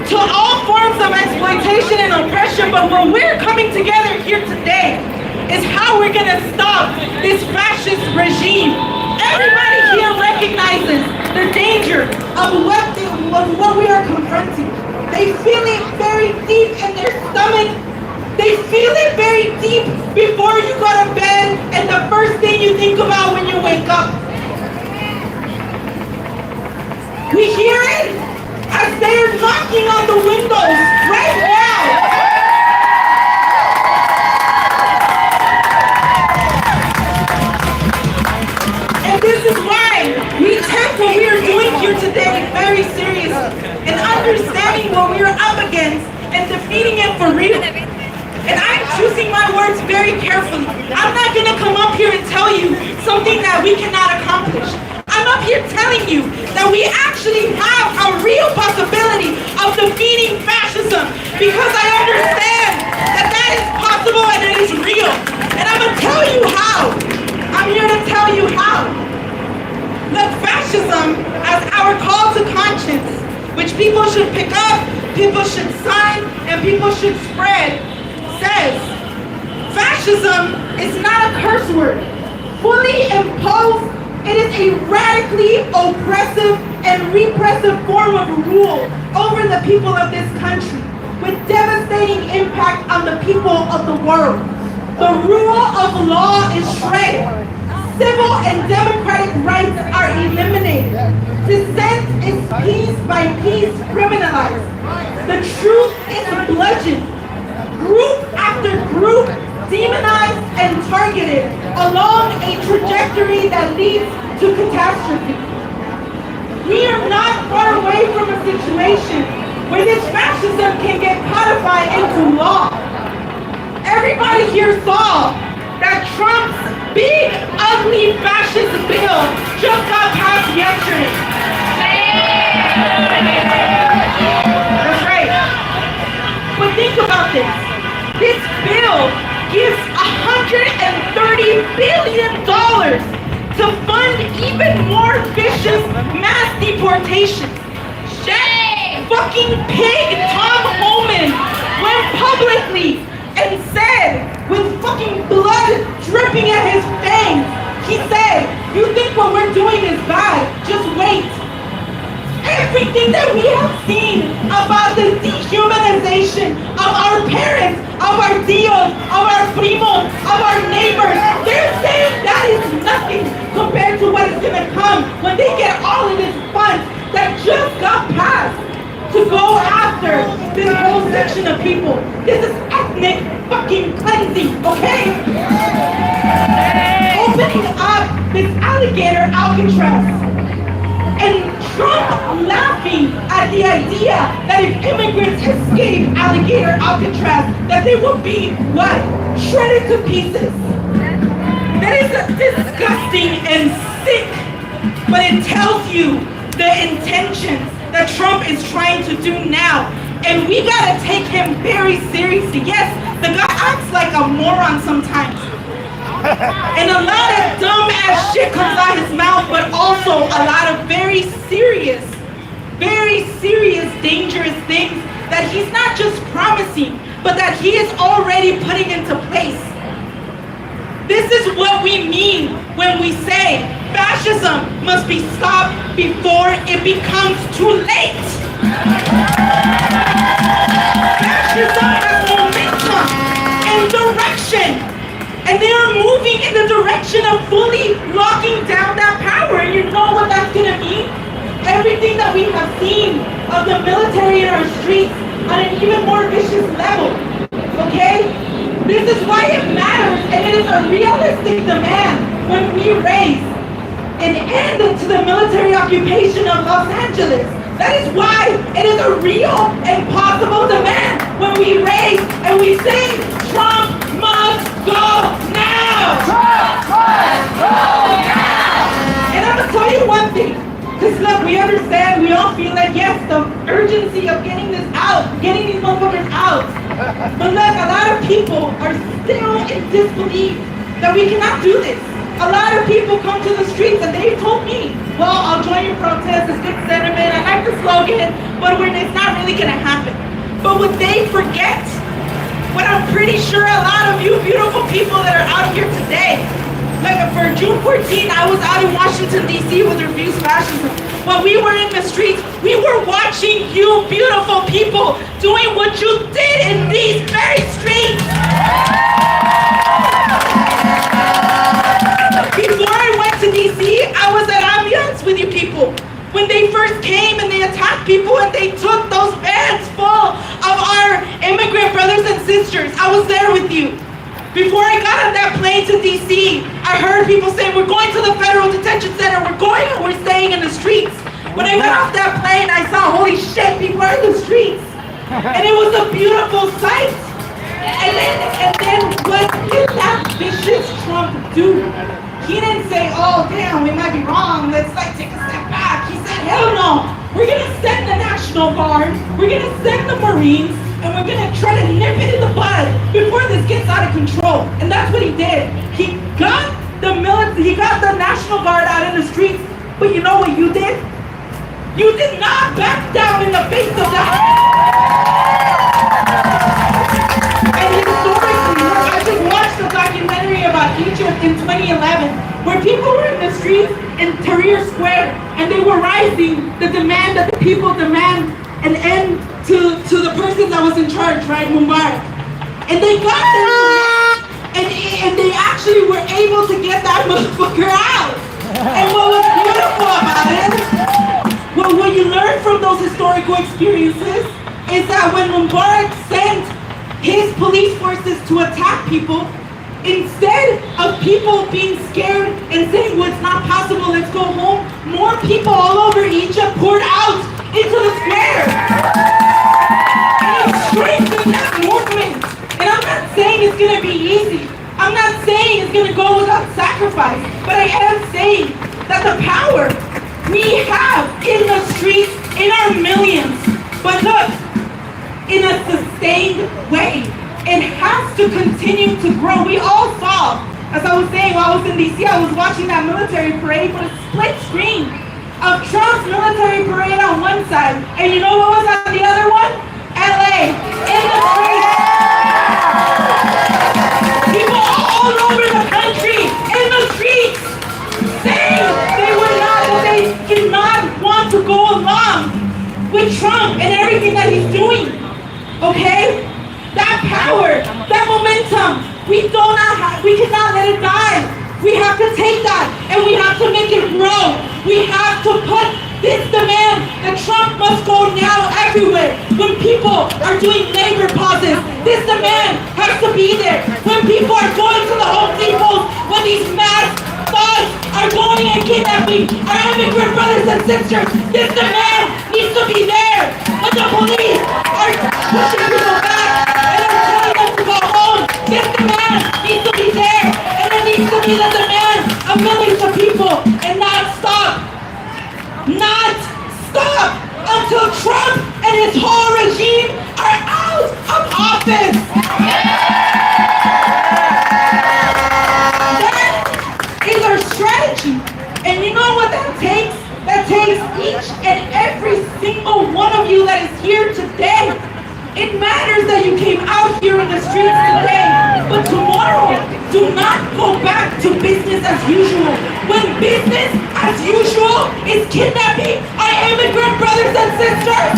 to all forms of exploitation and oppression. But what we're coming together here today is how we're going to stop this fascist regime. Everybody here recognizes the danger of what we are confronting. They feel it very deep in their stomach. They feel it very deep before you go to bed and the first thing you think about when you wake up. We hear it as they are knocking on the windows right now. This is why we take what we are doing here today very serious and understanding what we are up against and defeating it for real. And I'm choosing my words very carefully. I'm not going to come up here and tell you something that we cannot accomplish. I'm up here telling you that we actually have a real possibility of defeating fascism, because I understand that that is possible and it is real. And I'm going to tell you how. I'm here to tell you how. Look, fascism as our call to conscience, which people should pick up, people should sign, and people should spread, says fascism is not a curse word. Fully imposed, it is a radically oppressive and repressive form of rule over the people of this country, with devastating impact on the people of the world. The rule of law is shredded. Civil and democratic rights are eliminated. Dissent is piece by piece criminalized. The truth is bludgeoned. Group after group demonized and targeted along a trajectory that leads to catastrophe. We are not far away from a situation where this fascism can get codified into law. Everybody here saw that Trump's big, ugly fascist bill just got passed yesterday. That's right. But think about this. This bill gives $130 billion to fund even more vicious mass deportations. That fucking pig Tom Homan went publicly and said, with fucking blood dripping at his fangs, he said, you think what we're doing is bad, just wait. Everything that we have seen about the dehumanization of our parents, of our tios, of our primos, of our neighbors, they're saying that is nothing compared to what is gonna come when they get all of this funds that just got passed to go after this whole section of people. This is ethnic fucking cleansing, okay? Opening up this alligator Alcatraz and Trump laughing at the idea that if immigrants escape alligator Alcatraz, that they will be, what? Shredded to pieces. That is disgusting and sick, but it tells you the intentions that Trump is trying to do now. And we gotta take him very seriously. Yes, the guy acts like a moron sometimes. And a lot of dumb ass shit comes out his mouth, but also a lot of very serious dangerous things that he's not just promising, but that he is already putting into place. This is what we mean when we say fascism must be stopped before it becomes too late. Fascism has momentum and direction, and they are moving in the direction of fully locking down that power. And you know what that's gonna mean? Everything that we have seen of the military in our streets on an even more vicious level, okay? This is why it matters, and it is a realistic demand when we raise an end to the military occupation of Los Angeles. That is why it is a real and possible demand when we raise and we say, Trump must go now! Trump must go now! And I'm gonna tell you one thing. Because look, we understand, we all feel like, yes, the urgency of getting this out, getting these motherfuckers out. But look, a lot of people are still in disbelief that we cannot do this. A lot of people come to the streets and they've told me, well, I'll join your protest, it's good sentiment, I like the slogan, but it's not really gonna happen. But what they forget, what I'm pretty sure a lot of you beautiful people that are out here today, like for June 14th, I was out in Washington, D.C. with Refuse Fascism. When we were in the streets, we were watching you beautiful people doing what you did in these very streets. Before I went to D.C., I was at Ambiance with you people. When they first came and they attacked people and they took those vans full of our immigrant brothers and sisters, I was there with you. Before I got on that plane to DC, I heard people saying, we're going to the federal detention center, we're going and we're staying in the streets. When I got off that plane, I saw, holy shit, people are in the streets. And it was a beautiful sight. And then what did that vicious Trump do? He didn't say, oh damn, we might be wrong, let's take a step back. He said, hell no, we're gonna send the National Guard, we're gonna send the Marines, and we're gonna try to nip it in the bud before this gets out of control. And that's what he did. He got the National Guard out in the streets, but you know what you did? You did not back down in the face of that. And historically, I just watched a documentary about Egypt in 2011, where people were in the streets in Tahrir Square, and they were rising the demand that the people demand an end to the person that was in charge, right, Mubarak. And they got there, and they actually were able to get that motherfucker out. And what was beautiful about it, well, what you learn from those historical experiences is that when Mubarak sent his police forces to attack people, instead of people being scared and saying, well, it's not possible, let's go home, more people all over Egypt poured out into the square. And it strengthened that movement. And I'm not saying it's gonna be easy. I'm not saying it's gonna go without sacrifice. But I am saying that the power we have in the streets, in our millions, but look, in a sustained way. It has to continue to grow. We all saw, as I was saying while I was in DC, I was watching that military parade, but a split screen of Trump's military parade on one side, and you know what was on the other one? LA, in the streets. People all over the country, in the streets, saying they did not want to go along with Trump and everything that he's doing, okay? That power, that momentum, we cannot let it die. We have to take that and we have to make it grow. We have to put this demand that Trump must go now everywhere. When people are doing labor pauses, this demand has to be there. When people are going to the Home Depots, when these mass thugs are going and kidnapping our immigrant brothers and sisters, this demand needs to be there. When the police are pushing people back and are telling them to go home, this demand needs to be there. And it needs to be the demand of millions of people and not stop until Trump and his whole regime are out of office. That is our strategy. And you know what that takes? That takes each and every single one of you that is here today. It matters that you came out here in the streets today, but tomorrow, do not go back to business as usual. When business as usual is kidnapping our immigrant brothers and sisters,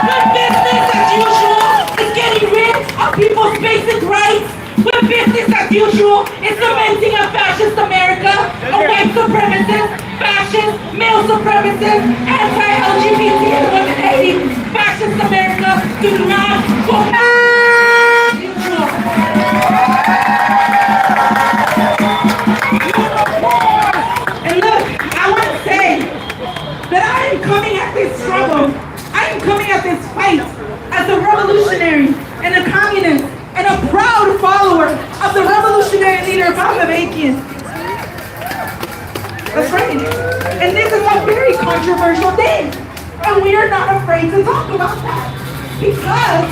when business as usual is getting rid of people's basic rights, when business as usual is cementing a fascist America, a white supremacist, fascist, male supremacist, anti-LGBT and women-hating fascist America, do not go back. And look, I want to say that I am coming at this struggle, I am coming at this fight as a revolutionary and a communist and a proud follower of the revolutionary leader Baba Bakian. That's right. And this is a very controversial thing. And we are not afraid to talk about that. Because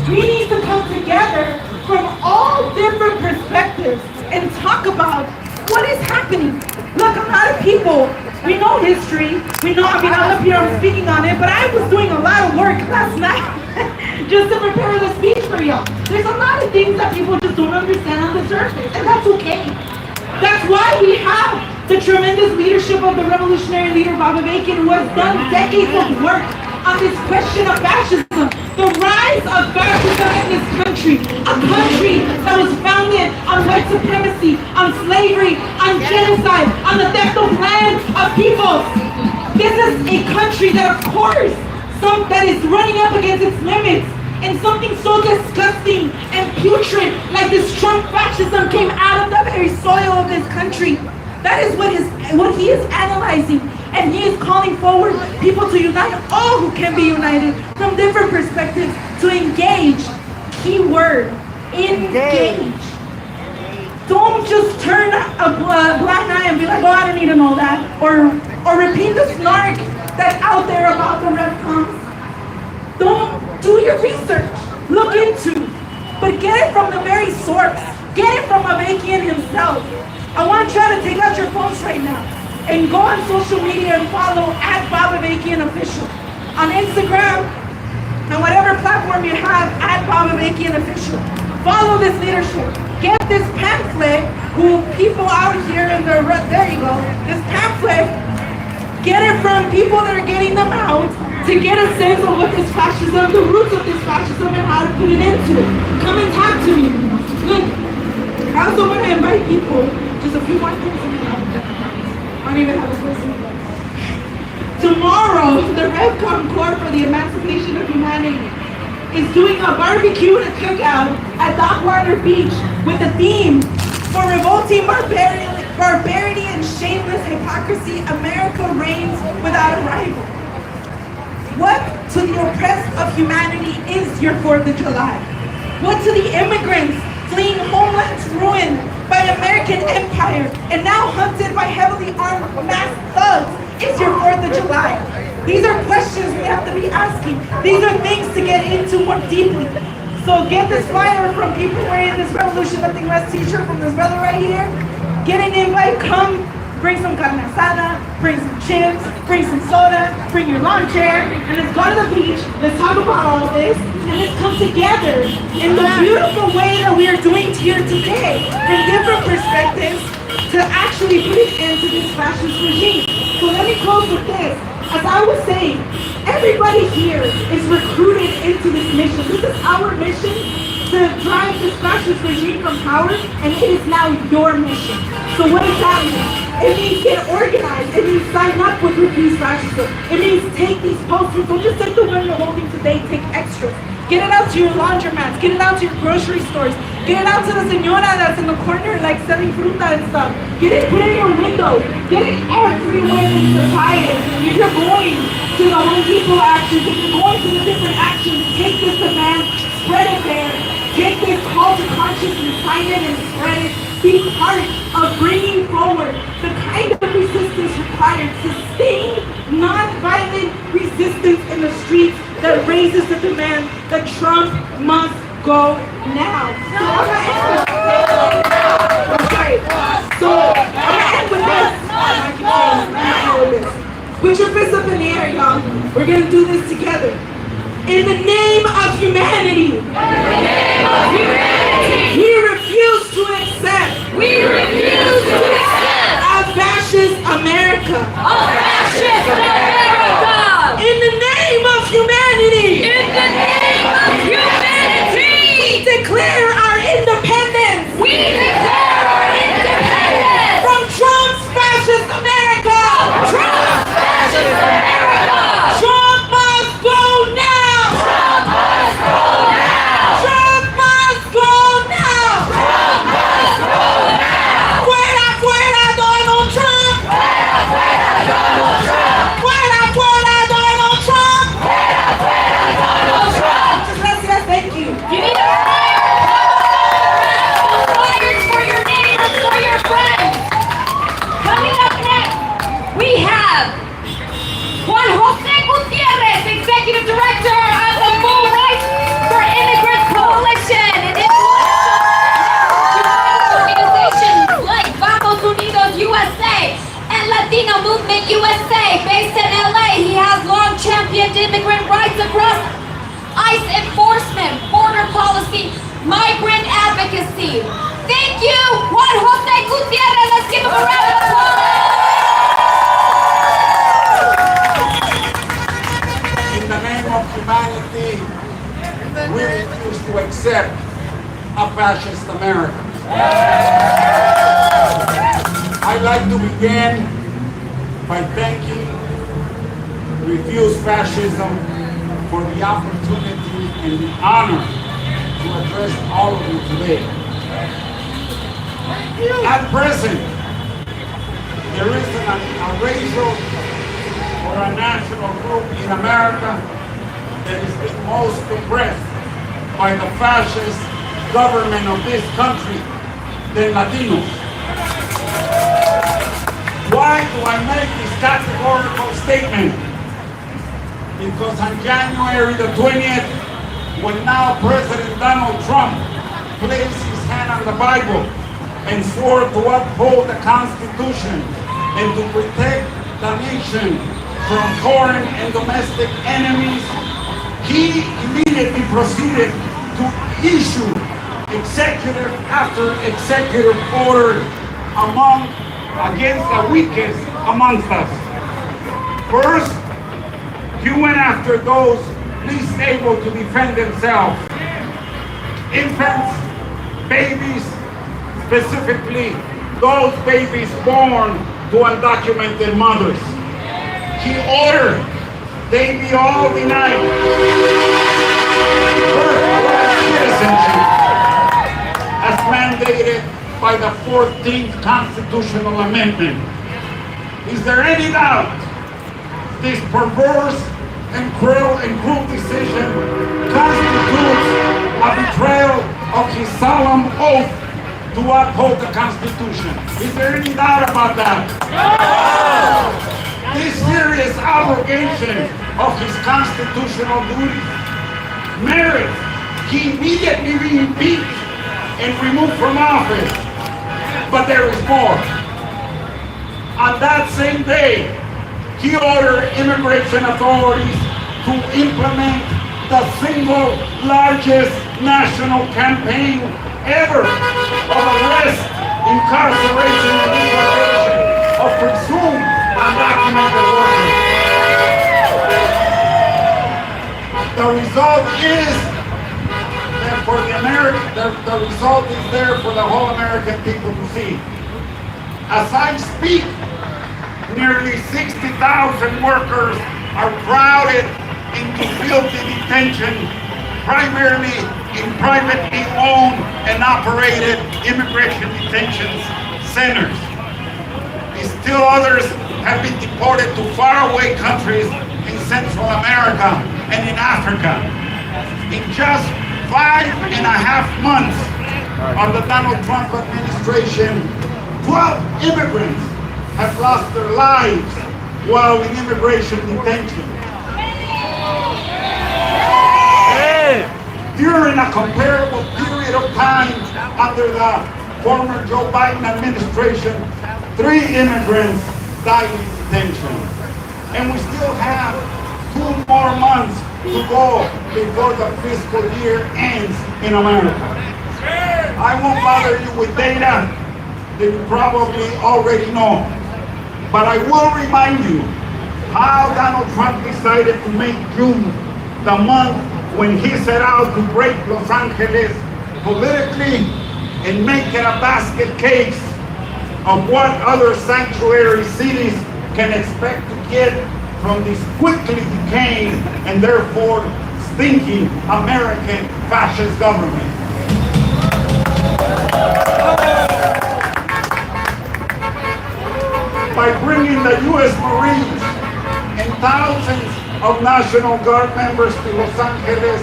we need to come together from all different perspectives and talk about what is happening. Look, a lot of people, we know history. We know, I'm up here, I'm speaking on it, but I was doing a lot of work last night just to prepare the speech for y'all. There's a lot of things that people just don't understand on the surface, and that's okay. That's why we have the tremendous leadership of the revolutionary leader Baba Bakian, who has done decades of work on this question of fascism, the rise of fascism in this country, a country that was founded on white supremacy, on slavery, on genocide, on the theft of land of people. This is a country that, of course, that is running up against its limits, and something so disgusting and putrid like this Trump fascism came out of the very soil of this country. That is what he is analyzing, and he is calling forward people to unite, all who can be united from different perspectives, to engage. Key word, engage. Don't just turn a blind eye and be like, oh, I don't need to know that, or repeat the snark that's out there about the Redcoms. Don't do your research, look into, but get it from the very source. Get it from Bakian himself. I want you to take out your phones right now and go on social media and follow @Baba Bakian Official on Instagram and whatever platform you have, @Baba Bakian Official. Follow this leadership. Get this pamphlet. Who people out here in the there you go. This pamphlet. Get it from people that are getting them out to get a sense of what this fascism, the roots of this fascism, and how to put it into. Come and talk to me. Look, I also want to invite people. Just a few more things. I don't even have a person. Tomorrow, the Redcom Corps for the Emancipation of Humanity is doing a barbecue and a cookout at Dockwater Beach with the theme for revolting barbarity and shameless hypocrisy. America reigns without a rival. What to the oppressed of humanity is your 4th of July? What to the immigrants fleeing homelands ruined by American empire and now hunted by heavily armed masked thugs is your 4th of July? These are questions we have to be asking. These are things to get into more deeply. So get this flyer from people wearing this Revolution Nothing Less t-shirt from this brother right here. Get an invite, come, bring some carne asada, bring some chips, bring some soda, bring your lawn chair, and let's go to the beach, let's talk about all of this, and let's come together in the beautiful way that we are doing here today, in different perspectives, to actually put an end to this fascist regime. So let me close with this. As I was saying, everybody here is recruited into this mission. This is our mission, to drive this fascist regime from power, and it is now your mission. So what does that mean? It means get organized. It means sign up with Refuse Fascism. It means take these posters. Don't just take the one you're holding today, take extras. Get it out to your laundromats. Get it out to your grocery stores. Get it out to the señora that's in the corner like selling fruta and stuff. Get it, put it in your window. Get it everywhere in society. If you're going to the Home Depot actions, if you're going to the different actions, take this demand, spread it there. Take this call to consciousness, sign it and spread it. Be part of bringing forward the kind of resistance required, sustained, non-violent resistance in the streets that raises the demand that Trump must go now. So I'm gonna end with this. Put your fists up in the air, y'all. We're gonna do this together. In the name of humanity. We refuse to accept. A fascist America. In the name of humanity. We declare our independence. From Trump's fascist America. Trump must go now. Trump must go now. Fuera, fuera, Donald Trump. Fuera, fuera, Donald Trump. Gracias, thank you. You need a flyers for your neighbors, for your friends. Coming up next, we have Juan Jose Gutierrez, Executive Director of the Full Rights for Immigrants Coalition, and organizations like Vamos Unidos USA and Latino Movement USA, based in LA. He has long championed immigrant rights across ICE enforcement, border policy, migrant advocacy. Thank you, Juan Jose Gutierrez. Let's give him a round of applause. In the name of humanity, we refuse to accept a fascist America. I'd like to begin by thanking Refuse Fascism for the opportunity and the honor to address all of you today. At present, there is a racial or a national group in America that is the most oppressed by the fascist government of this country than Latinos. Why do I make this categorical statement? Because on January the 20th, when now President Donald Trump placed his hand on the Bible and swore to uphold the Constitution and to protect the nation from foreign and domestic enemies, he immediately proceeded to issue executive after executive order against the weakest amongst us. First, he went after those least able to defend themselves. Infants, babies, specifically those babies born to undocumented mothers. He ordered they be all denied birthright citizenship as mandated by the 14th Constitutional Amendment. Is there any doubt this perverse and cruel decision constitutes a betrayal of his solemn oath to uphold the Constitution? Is there any doubt about that? No! This serious abrogation of his constitutional duties merits he immediately be impeached and removed from office. But there is more. On that same day, he ordered immigration authorities to implement the single largest national campaign ever of arrest, incarceration, and deportation of presumed undocumented workers. The result is that for the result is there for the whole American people to see. As I speak, nearly 60,000 workers are crowded into filthy detention, primarily in privately owned and operated immigration detention centers. Still others have been deported to faraway countries in Central America and in Africa. In just 5.5 months of the Donald Trump administration, 12 immigrants have lost their lives while in immigration detention. During a comparable period of time under the former Joe Biden administration, 3 immigrants died in detention. And we still have 2 more months to go before the fiscal year ends in America. I won't bother you with data that you probably already know. But I will remind you how Donald Trump decided to make June the month when he set out to break Los Angeles politically and make it a basket case of what other sanctuary cities can expect to get from this quickly decaying and therefore stinking American fascist government. By bringing the U.S. Marines and thousands of National Guard members to Los Angeles,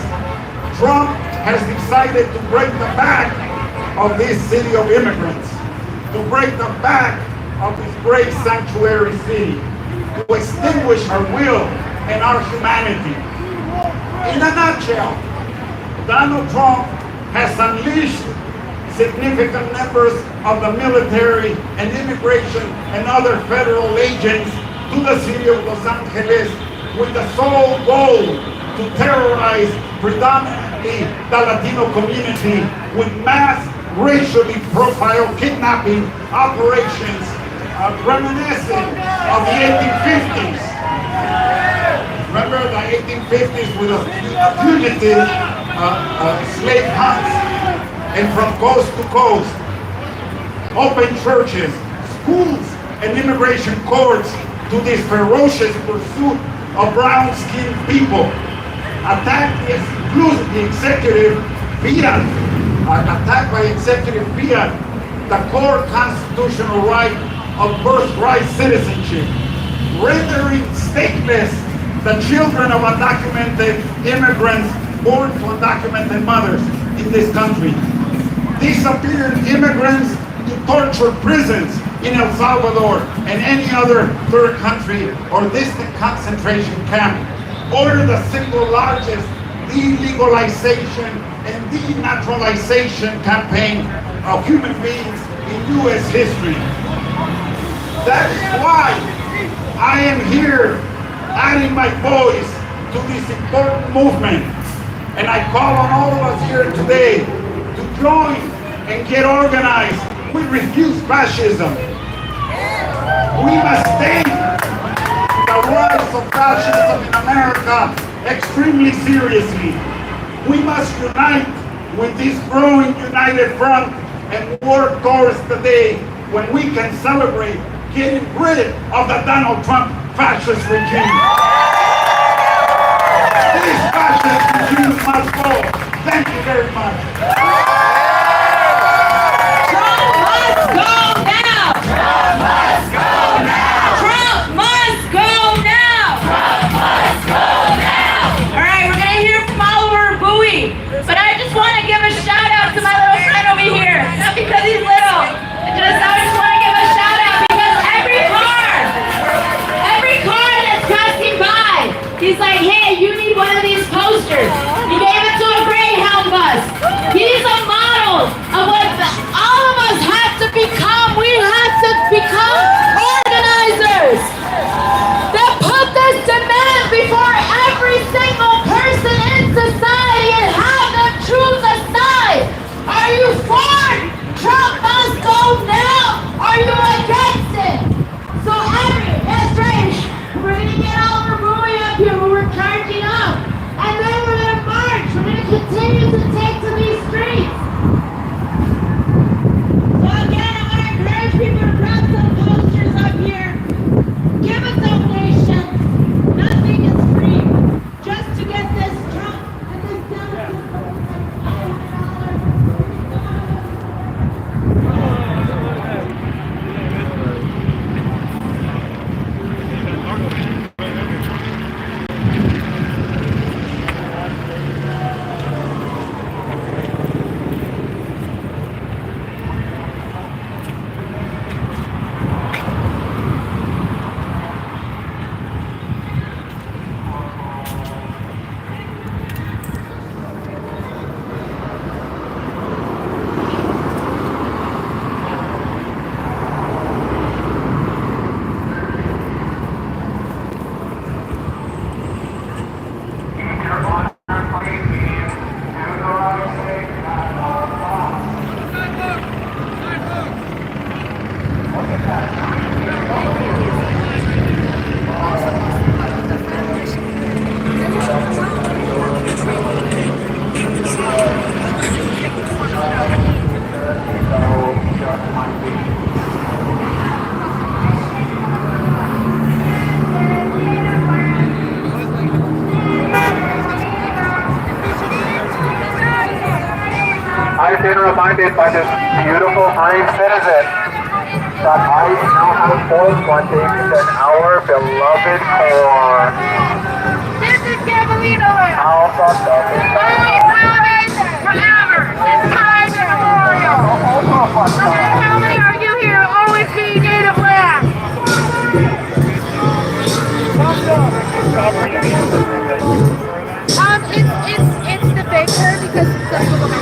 Trump has decided to break the back of this city of immigrants, to break the back of this great sanctuary city, to extinguish our will and our humanity. In a nutshell, Donald Trump has unleashed significant members of the military and immigration and other federal agents to the city of Los Angeles with the sole goal to terrorize predominantly the Latino community with mass racially profiled kidnapping operations reminiscent of the 1850s. Remember the 1850s with the fugitive slave hunts, and from coast to coast, open churches, schools, and immigration courts to this ferocious pursuit of brown-skinned people. Attack includes the executive fiat, attack by executive fiat, the core constitutional right of birthright citizenship, rendering stateless the children of undocumented immigrants born to undocumented mothers in this country. Disappeared immigrants to torture prisons in El Salvador and any other third country or distant concentration camp. Order the single largest delegalization and denaturalization campaign of human beings in U.S. history. That is why I am here adding my voice to this important movement. And I call on all of us here today to join and get organized. We refuse fascism. We must take the rise of fascism in America extremely seriously. We must unite with this growing united front and work towards the day when we can celebrate getting rid of the Donald Trump fascist regime. This fascist regime must go. Thank you very much. Trump must go now! Trump must go now! Trump must go now! Trump must go now! All right, we're gonna hear from Oliver Bowie, but I just want to give a shout out to my little friend over here. Not because he's little, I just want to give a shout out because every car that's passing by, he's like, hey, you need one of these posters. He gave it to a Greyhound bus. He's a model of what all of us have to become. We have to become organizers that put this demand before every single person in society and have them choose a side. Are you for Trump must go now? Are you against it? So that's right. We're gonna get Oliver Bowie up here when we're charging up. And then we're gonna march. We're gonna continue to take to these streets. So again, I want to encourage people to grab some posters up here. Give a donation. Nothing is free. Just to get this Trump and this Democrat. been reminded by this beautiful brave citizen that I now have confronting than our beloved core. This is Gabalino. Alpha Delta. I will be forever. It's time immemorial. No matter how many are you here, always be native land. It's the baker because that's what